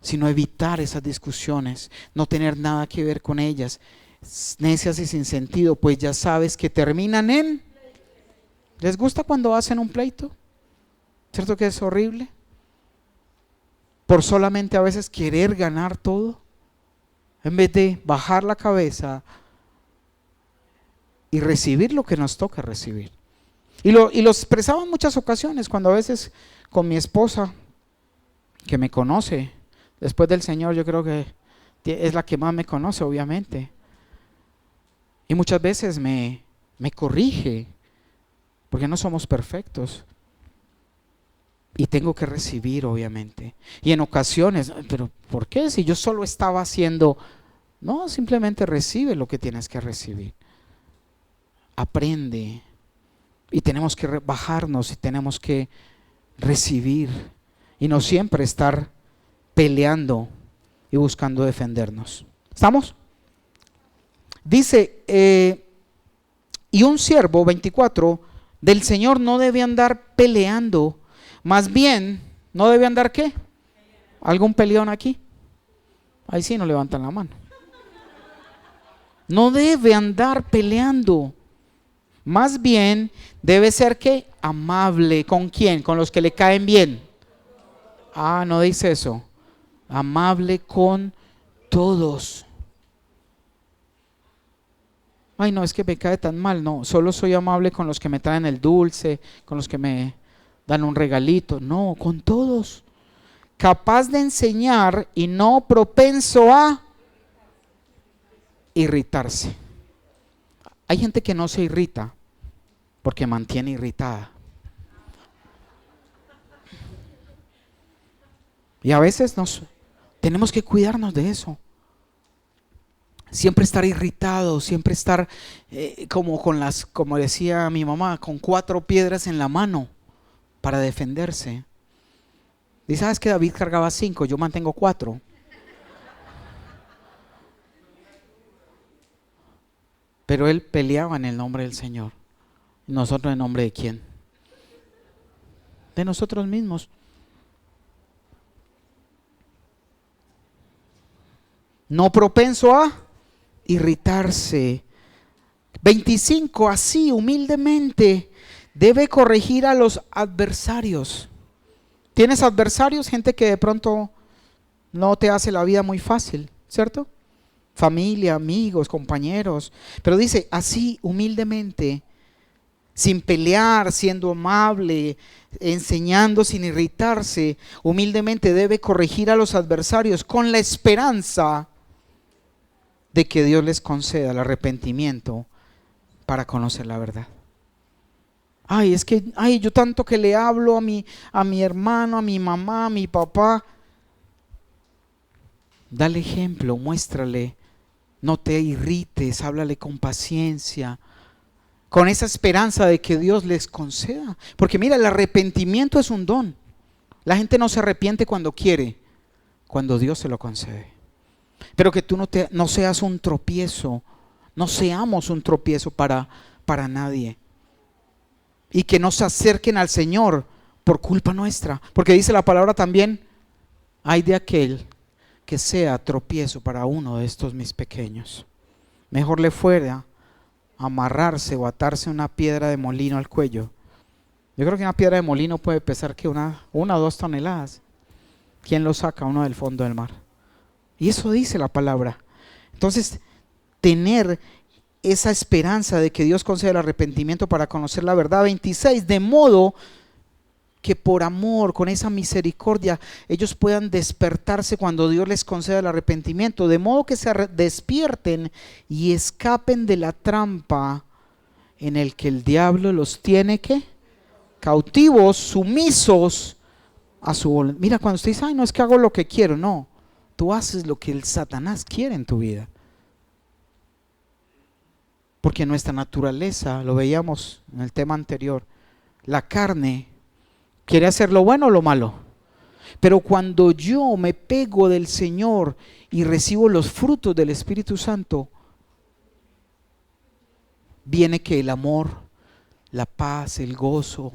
sino evitar esas discusiones, no tener nada que ver con ellas, necias y sin sentido, pues ya sabes que terminan en... ¿Les gusta cuando hacen un pleito? ¿Cierto que es horrible? Por solamente a veces querer ganar todo, en vez de bajar la cabeza y recibir lo que nos toca recibir. Y lo expresaba en muchas ocasiones, cuando a veces con mi esposa, que me conoce, después del Señor yo creo que es la que más me conoce, obviamente. Y muchas veces me corrige, porque no somos perfectos. Y tengo que recibir, obviamente. Y en ocasiones, pero ¿por qué? Si yo solo estaba haciendo... No, simplemente recibe lo que tienes que recibir. Aprende. Y tenemos que bajarnos y tenemos que recibir. Y no siempre estar peleando y buscando defendernos. ¿Estamos? Dice, y un siervo, 24, del Señor no debe andar peleando, más bien, ¿no debe andar qué? ¿Algún peleón aquí? Ahí sí no levantan la mano. No debe andar peleando, más bien debe ser ¿qué? Amable. ¿Con quién? Con los que le caen bien. Ah, no dice eso. Amable con todos. Ay, no, es que me cae tan mal. No, solo soy amable con los que me traen el dulce, con los que me dan un regalito. No, con todos. Capaz de enseñar y no propenso a irritarse. Hay gente que no se irrita porque mantiene irritada. Y a veces tenemos que cuidarnos de eso. Siempre estar irritado, siempre estar como decía mi mamá, con 4 piedras en la mano para defenderse. Y sabes que David cargaba 5, yo mantengo 4. Pero él peleaba en el nombre del Señor. ¿Y nosotros en nombre de quién? De nosotros mismos. No propenso a irritarse, 25, así humildemente debe corregir a los adversarios. ¿Tienes adversarios? Gente que de pronto no te hace la vida muy fácil, ¿cierto? Familia, amigos, compañeros. Pero dice, así humildemente, sin pelear, siendo amable, enseñando sin irritarse, humildemente debe corregir a los adversarios con la esperanza de que Dios les conceda el arrepentimiento para conocer la verdad. Ay, es que, yo tanto que le hablo a mi hermano, a mi mamá, a mi papá. Dale ejemplo, muéstrale, no te irrites, háblale con paciencia, con esa esperanza de que Dios les conceda. Porque mira, el arrepentimiento es un don. La gente no se arrepiente cuando quiere, cuando Dios se lo concede. Pero que tú no seas un tropiezo, no seamos un tropiezo para nadie. Y que no se acerquen al Señor por culpa nuestra. Porque dice la palabra también, ay de aquel que sea tropiezo para uno de estos mis pequeños. Mejor le fuera amarrarse o atarse una piedra de molino al cuello. Yo creo que una piedra de molino puede pesar que una o 2 toneladas. ¿Quién lo saca? Uno del fondo del mar. Y eso dice la palabra. Entonces, tener esa esperanza de que Dios concede el arrepentimiento para conocer la verdad. 26, de modo que por amor, con esa misericordia, ellos puedan despertarse cuando Dios les conceda el arrepentimiento, de modo que se despierten y escapen de la trampa en el que el diablo los tiene ¿qué? Cautivos, sumisos a su voluntad. Mira, cuando usted dice, ay, no es que hago lo que quiero, no, tú haces lo que el Satanás quiere en tu vida. Porque nuestra naturaleza, lo veíamos en el tema anterior, la carne quiere hacer lo bueno o lo malo. Pero cuando yo me pego del Señor y recibo los frutos del Espíritu Santo, viene que el amor, la paz, el gozo,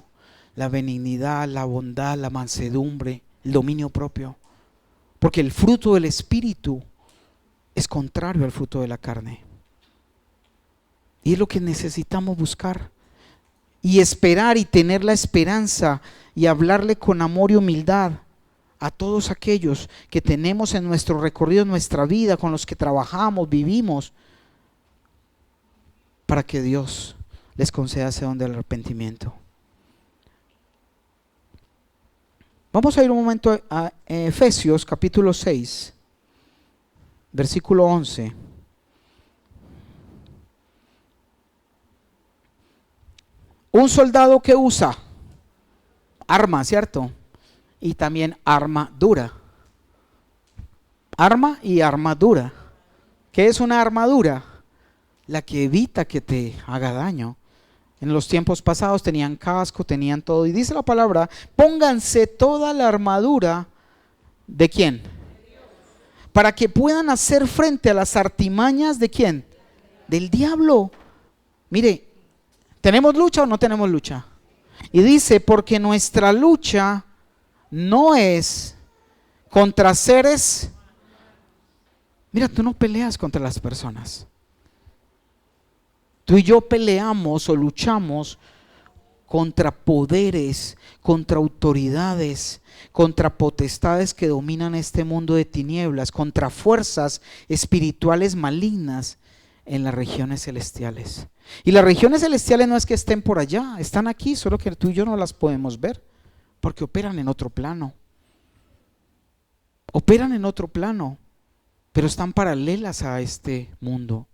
la benignidad, la bondad, la mansedumbre, el dominio propio. Porque el fruto del Espíritu es contrario al fruto de la carne. Y es lo que necesitamos buscar y esperar y tener la esperanza y hablarle con amor y humildad a todos aquellos que tenemos en nuestro recorrido, en nuestra vida, con los que trabajamos, vivimos, para que Dios les conceda ese don del arrepentimiento. Vamos a ir un momento a Efesios capítulo 6, versículo 11. Un soldado que usa arma, ¿cierto? Y también armadura. Arma y armadura. ¿Qué es una armadura? La que evita que te haga daño. En los tiempos pasados tenían casco, tenían todo. Y dice la palabra, pónganse toda la armadura ¿de quién? Para que puedan hacer frente a las artimañas ¿de quién? Del diablo. Mire, ¿tenemos lucha o no tenemos lucha? Y dice, porque nuestra lucha no es contra seres. Mira, tú no peleas contra las personas. Tú y yo peleamos o luchamos contra poderes, contra autoridades, contra potestades que dominan este mundo de tinieblas, contra fuerzas espirituales malignas en las regiones celestiales. Y las regiones celestiales no es que estén por allá, están aquí, solo que tú y yo no las podemos ver, porque operan en otro plano. Operan en otro plano, pero están paralelas a este mundo.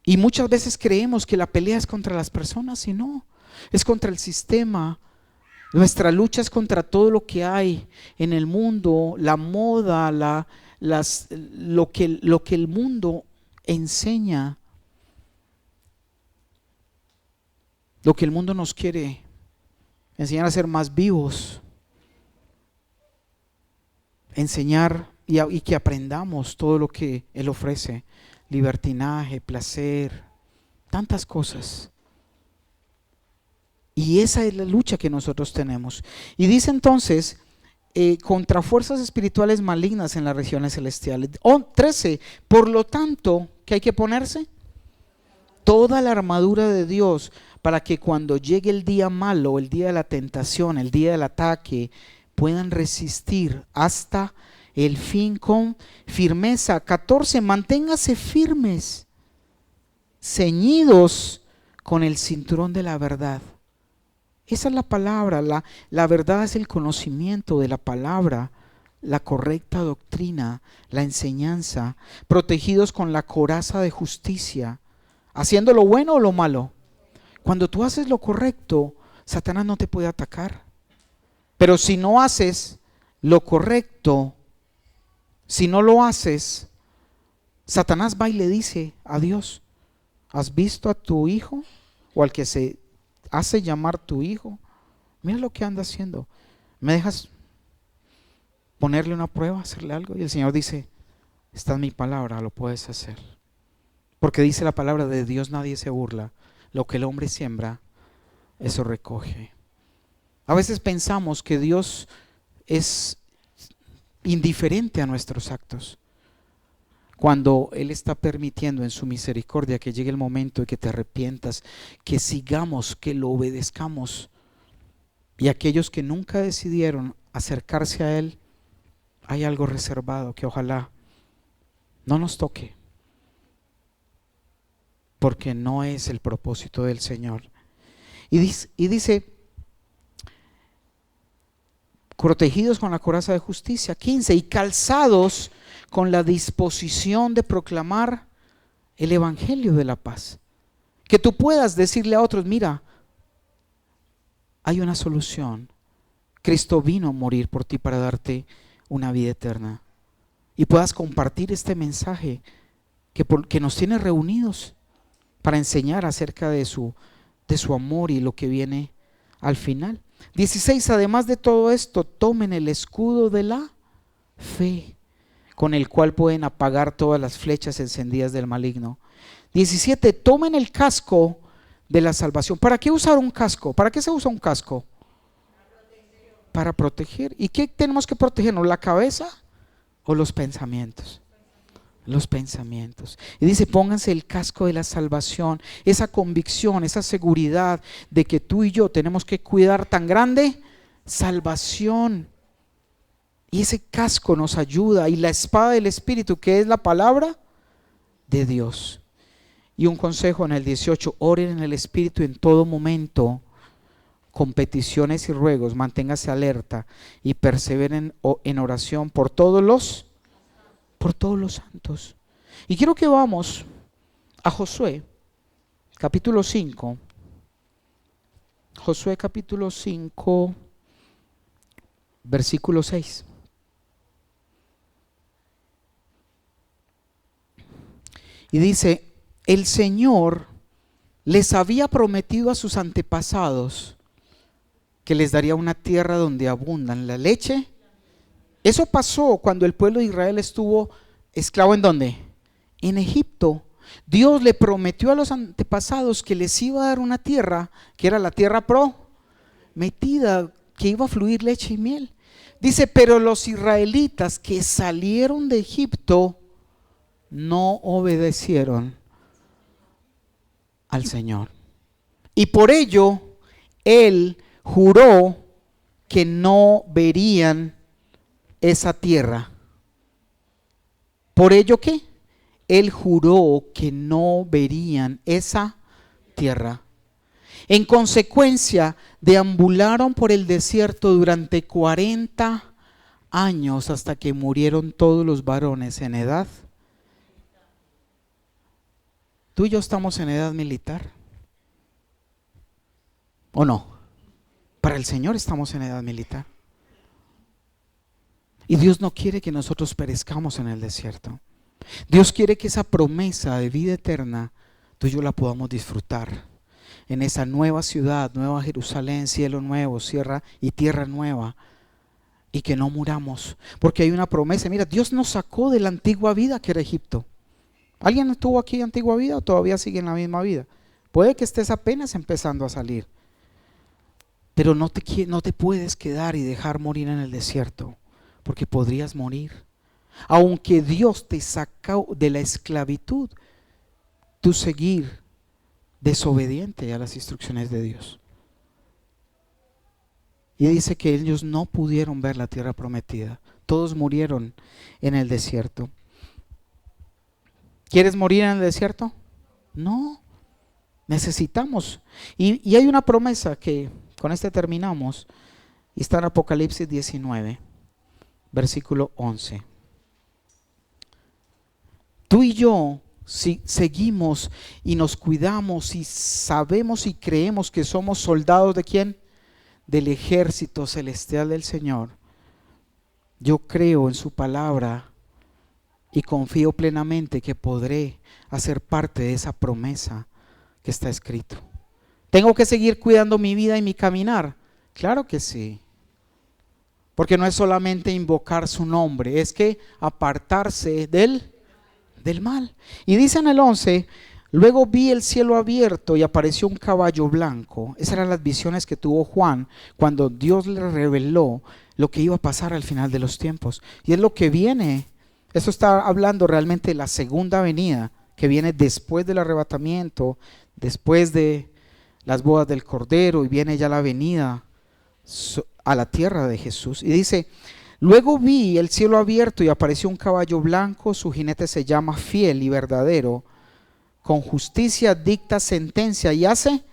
Y muchas veces creemos que la pelea es contra las personas y no, es contra el sistema. Nuestra lucha es contra todo lo que hay en el mundo, la moda, lo que el mundo enseña, lo que el mundo nos quiere enseñar a ser más vivos, enseñar y que aprendamos todo lo que Él ofrece, libertinaje, placer, tantas cosas. Y esa es la lucha que nosotros tenemos. Y dice entonces contra fuerzas espirituales malignas en las regiones celestiales. 13. Por lo tanto, ¿qué hay que ponerse? Toda la armadura de Dios, para que cuando llegue el día malo, el día de la tentación, el día del ataque, puedan resistir hasta el fin con firmeza. 14. Manténgase firmes, ceñidos con el cinturón de la verdad. Esa es la palabra. La verdad es el conocimiento de la palabra, la correcta doctrina, la enseñanza. Protegidos con la coraza de justicia, haciendo lo bueno o lo malo. Cuando tú haces lo correcto, Satanás no te puede atacar. Pero si no haces lo correcto, si no lo haces, Satanás va y le dice a Dios: ¿has visto a tu hijo? O al que se hace llamar tu hijo. Mira lo que anda haciendo. ¿Me dejas ponerle una prueba, hacerle algo? Y el Señor dice: esta es mi palabra, lo puedes hacer. Porque dice la palabra de Dios, nadie se burla. Lo que el hombre siembra, eso recoge. A veces pensamos que Dios es indiferente a nuestros actos, cuando Él está permitiendo en su misericordia que llegue el momento de que te arrepientas, que sigamos, que lo obedezcamos. Y aquellos que nunca decidieron acercarse a Él, hay algo reservado que ojalá no nos toque, porque no es el propósito del Señor. Y dice, protegidos con la coraza de justicia. 15, y calzados con la disposición de proclamar el evangelio de la paz. Que tú puedas decirle a otros: mira, hay una solución. Cristo vino a morir por ti para darte una vida eterna. Y puedas compartir este mensaje que nos tiene reunidos para enseñar acerca de su amor y lo que viene al final. 16, además de todo esto, tomen el escudo de la fe, con el cual pueden apagar todas las flechas encendidas del maligno. 17, tomen el casco de la salvación. ¿Para qué usar un casco? ¿Para qué se usa un casco? Para proteger. ¿Y qué tenemos que protegernos? ¿La cabeza o los pensamientos? Los pensamientos. Y dice: pónganse el casco de la salvación, esa convicción, esa seguridad de que tú y yo tenemos que cuidar tan grande salvación. Y ese casco nos ayuda. Y la espada del Espíritu, que es la palabra de Dios. Y un consejo en el 18: oren en el Espíritu en todo momento, con peticiones y ruegos. Manténgase alerta y perseveren en oración por todos los santos. Y quiero que vamos a Josué capítulo 5. Josué capítulo 5, versículo 6. Y dice: el Señor les había prometido a sus antepasados que les daría una tierra donde abundan la leche. Eso pasó cuando el pueblo de Israel estuvo esclavo. ¿En dónde? En Egipto. Dios le prometió a los antepasados que les iba a dar una tierra, que era la tierra prometida, que iba a fluir leche y miel. Dice: pero los israelitas que salieron de Egipto no obedecieron al Señor. Y por ello Él juró que no verían esa tierra. ¿Por ello qué? Él juró que no verían esa tierra. En consecuencia, deambularon por el desierto durante 40 años hasta que murieron todos los varones en edad. ¿Tú y yo estamos en edad militar? ¿O no? Para el Señor estamos en edad militar. Y Dios no quiere que nosotros perezcamos en el desierto. Dios quiere que esa promesa de vida eterna tú y yo la podamos disfrutar en esa nueva ciudad, nueva Jerusalén, cielo nuevo, tierra nueva, y que no muramos, porque hay una promesa. Mira, Dios nos sacó de la antigua vida que era Egipto. ¿Alguien estuvo aquí en antigua vida o todavía sigue en la misma vida? Puede que estés apenas empezando a salir. Pero no te puedes quedar y dejar morir en el desierto, porque podrías morir. Aunque Dios te sacó de la esclavitud, tú seguir desobediente a las instrucciones de Dios. Y dice que ellos no pudieron ver la tierra prometida. Todos murieron en el desierto. ¿Quieres morir en el desierto? No. Necesitamos. Y hay una promesa que con este terminamos. Y está en Apocalipsis 19, versículo 11. Tú y yo, si seguimos y nos cuidamos y sabemos y creemos que somos soldados ¿de quién? Del ejército celestial del Señor. Yo creo en su palabra y confío plenamente que podré hacer parte de esa promesa que está escrito. ¿Tengo que seguir cuidando mi vida y mi caminar? Claro que sí. Porque no es solamente invocar su nombre, es que apartarse del mal. Y dice en el 11, luego vi el cielo abierto y apareció un caballo blanco. Esas eran las visiones que tuvo Juan cuando Dios le reveló lo que iba a pasar al final de los tiempos. Y es lo que viene. Esto está hablando realmente de la segunda venida, que viene después del arrebatamiento, después de las bodas del Cordero, y viene ya la venida a la tierra de Jesús. Y dice, luego vi el cielo abierto y apareció un caballo blanco, su jinete se llama Fiel y Verdadero, con justicia dicta sentencia y hace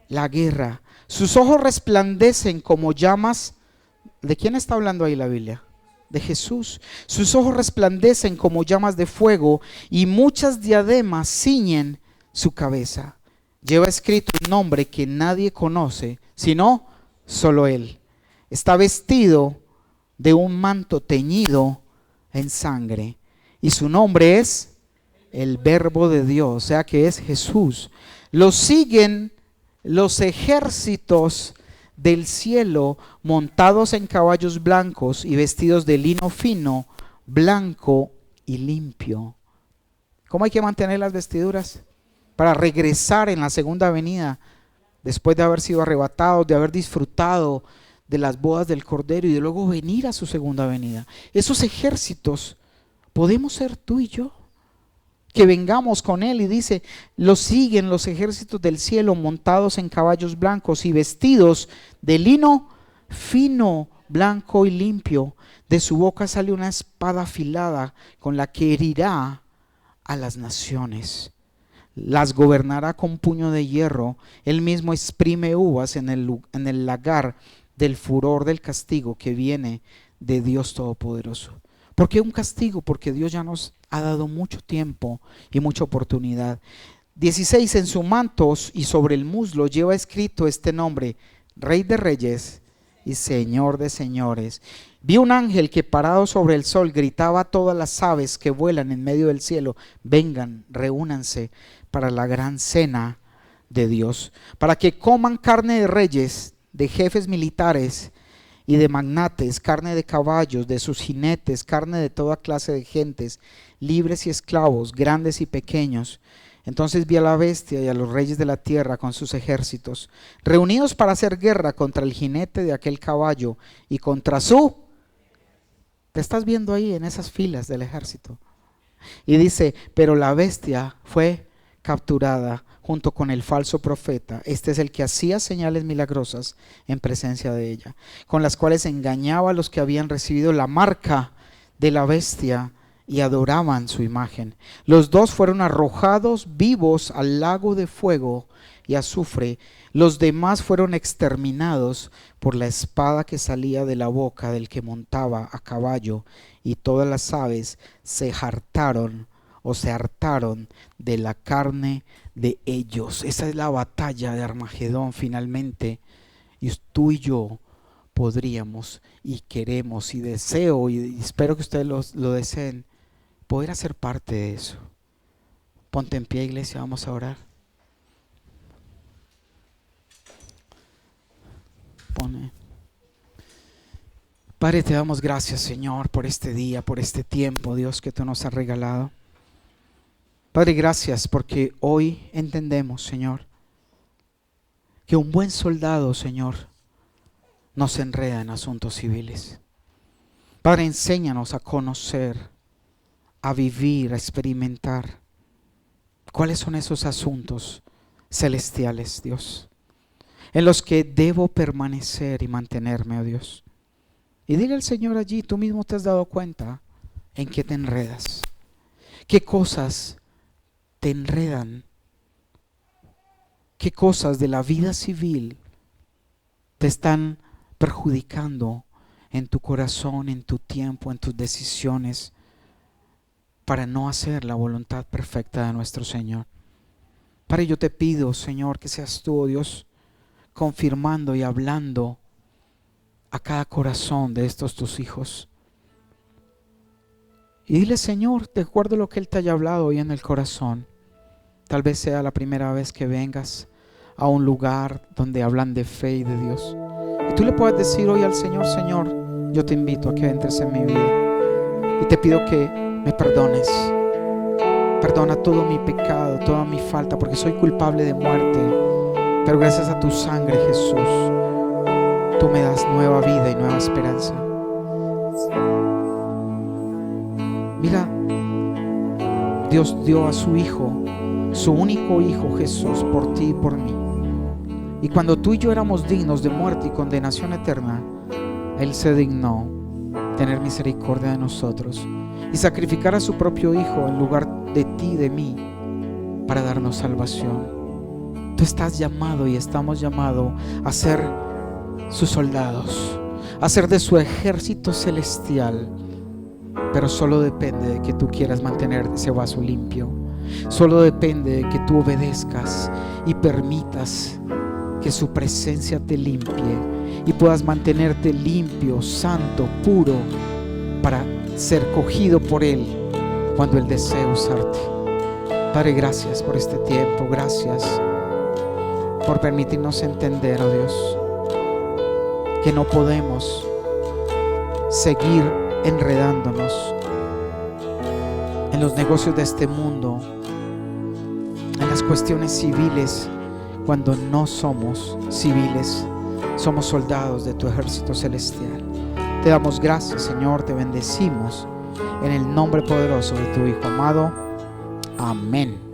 la guerra. Sus ojos resplandecen como llamas. ¿De quién está hablando ahí la Biblia? De Jesús. Sus ojos resplandecen como llamas de fuego y muchas diademas ciñen su cabeza. Lleva escrito un nombre que nadie conoce, sino solo Él. Está vestido de un manto teñido en sangre y su nombre es el Verbo de Dios, o sea que es Jesús. Lo siguen los ejércitos del cielo montados en caballos blancos y vestidos de lino fino, blanco y limpio. ¿Cómo hay que mantener las vestiduras? Para regresar en la segunda venida, después de haber sido arrebatados, de haber disfrutado de las bodas del Cordero y de luego venir a su segunda venida. Esos ejércitos podemos ser tú y yo, que vengamos con Él. Y dice, lo siguen los ejércitos del cielo montados en caballos blancos y vestidos de lino fino, blanco y limpio. De su boca sale una espada afilada con la que herirá a las naciones. Las gobernará con puño de hierro. Él mismo exprime uvas en el lagar del furor del castigo que viene de Dios Todopoderoso. ¿Por qué un castigo? Porque Dios ya nos ha dado mucho tiempo y mucha oportunidad. 16, en su manto y sobre el muslo lleva escrito este nombre: Rey de Reyes y Señor de Señores. Vi un ángel que parado sobre el sol gritaba a todas las aves que vuelan en medio del cielo: vengan, reúnanse para la gran cena de Dios, para que coman carne de reyes, de jefes militares y de magnates, carne de caballos, de sus jinetes, carne de toda clase de gentes, libres y esclavos, grandes y pequeños. Entonces vi a la bestia y a los reyes de la tierra con sus ejércitos, reunidos para hacer guerra contra el jinete de aquel caballo y contra su... ¿Te estás viendo ahí en esas filas del ejército? Y dice, pero la bestia fue capturada junto con el falso profeta. Este es el que hacía señales milagrosas en presencia de ella, con las cuales engañaba a los que habían recibido la marca de la bestia y adoraban su imagen. Los dos fueron arrojados vivos al lago de fuego y azufre. Los demás fueron exterminados por la espada que salía de la boca del que montaba a caballo, y todas las aves se hartaron de la carne de ellos. Esa es la batalla de Armagedón finalmente. Y tú y yo podríamos y queremos y deseo y espero que ustedes lo deseen, poder hacer parte de eso. Ponte en pie, iglesia, vamos a orar. Padre, te damos gracias, Señor, por este día, por este tiempo, Dios, que tú nos has regalado. Padre, gracias porque hoy entendemos, Señor, que un buen soldado, Señor, nos enreda en asuntos civiles. Padre, enséñanos a conocer, a vivir, a experimentar cuáles son esos asuntos celestiales, Dios, en los que debo permanecer y mantenerme, oh Dios. Y dile al Señor allí, tú mismo te has dado cuenta en qué te enredas, qué cosas te enredan, qué cosas de la vida civil te están perjudicando en tu corazón, en tu tiempo, en tus decisiones, para no hacer la voluntad perfecta de nuestro Señor. Padre, yo te pido, Señor, que seas tú, oh Dios, confirmando y hablando a cada corazón de estos tus hijos. Y dile, Señor, te acuerdo lo que Él te haya hablado hoy en el corazón. Tal vez sea la primera vez que vengas a un lugar donde hablan de fe y de Dios. Y tú le puedes decir hoy al Señor, Señor, yo te invito a que entres en mi vida. Y te pido que me perdones. Perdona todo mi pecado, toda mi falta, porque soy culpable de muerte. Pero gracias a tu sangre, Jesús, tú me das nueva vida y nueva esperanza. Mira, Dios dio a su Hijo, su único Hijo Jesús, por ti y por mí. Y cuando tú y yo éramos dignos de muerte y condenación eterna, Él se dignó tener misericordia de nosotros y sacrificar a su propio Hijo en lugar de ti y de mí para darnos salvación. Tú estás llamado y estamos llamados a ser sus soldados, a ser de su ejército celestial. Pero solo depende de que tú quieras mantener ese vaso limpio. Solo depende de que tú obedezcas y permitas que su presencia te limpie y puedas mantenerte limpio, santo, puro, para ser cogido por Él cuando Él desee usarte. Padre, gracias por este tiempo. Gracias por permitirnos entender, oh Dios, que no podemos seguir enredándonos en los negocios de este mundo, en las cuestiones civiles, cuando no somos civiles, somos soldados de tu ejército celestial. Te damos gracias, Señor, te bendecimos en el nombre poderoso de tu Hijo amado. Amén.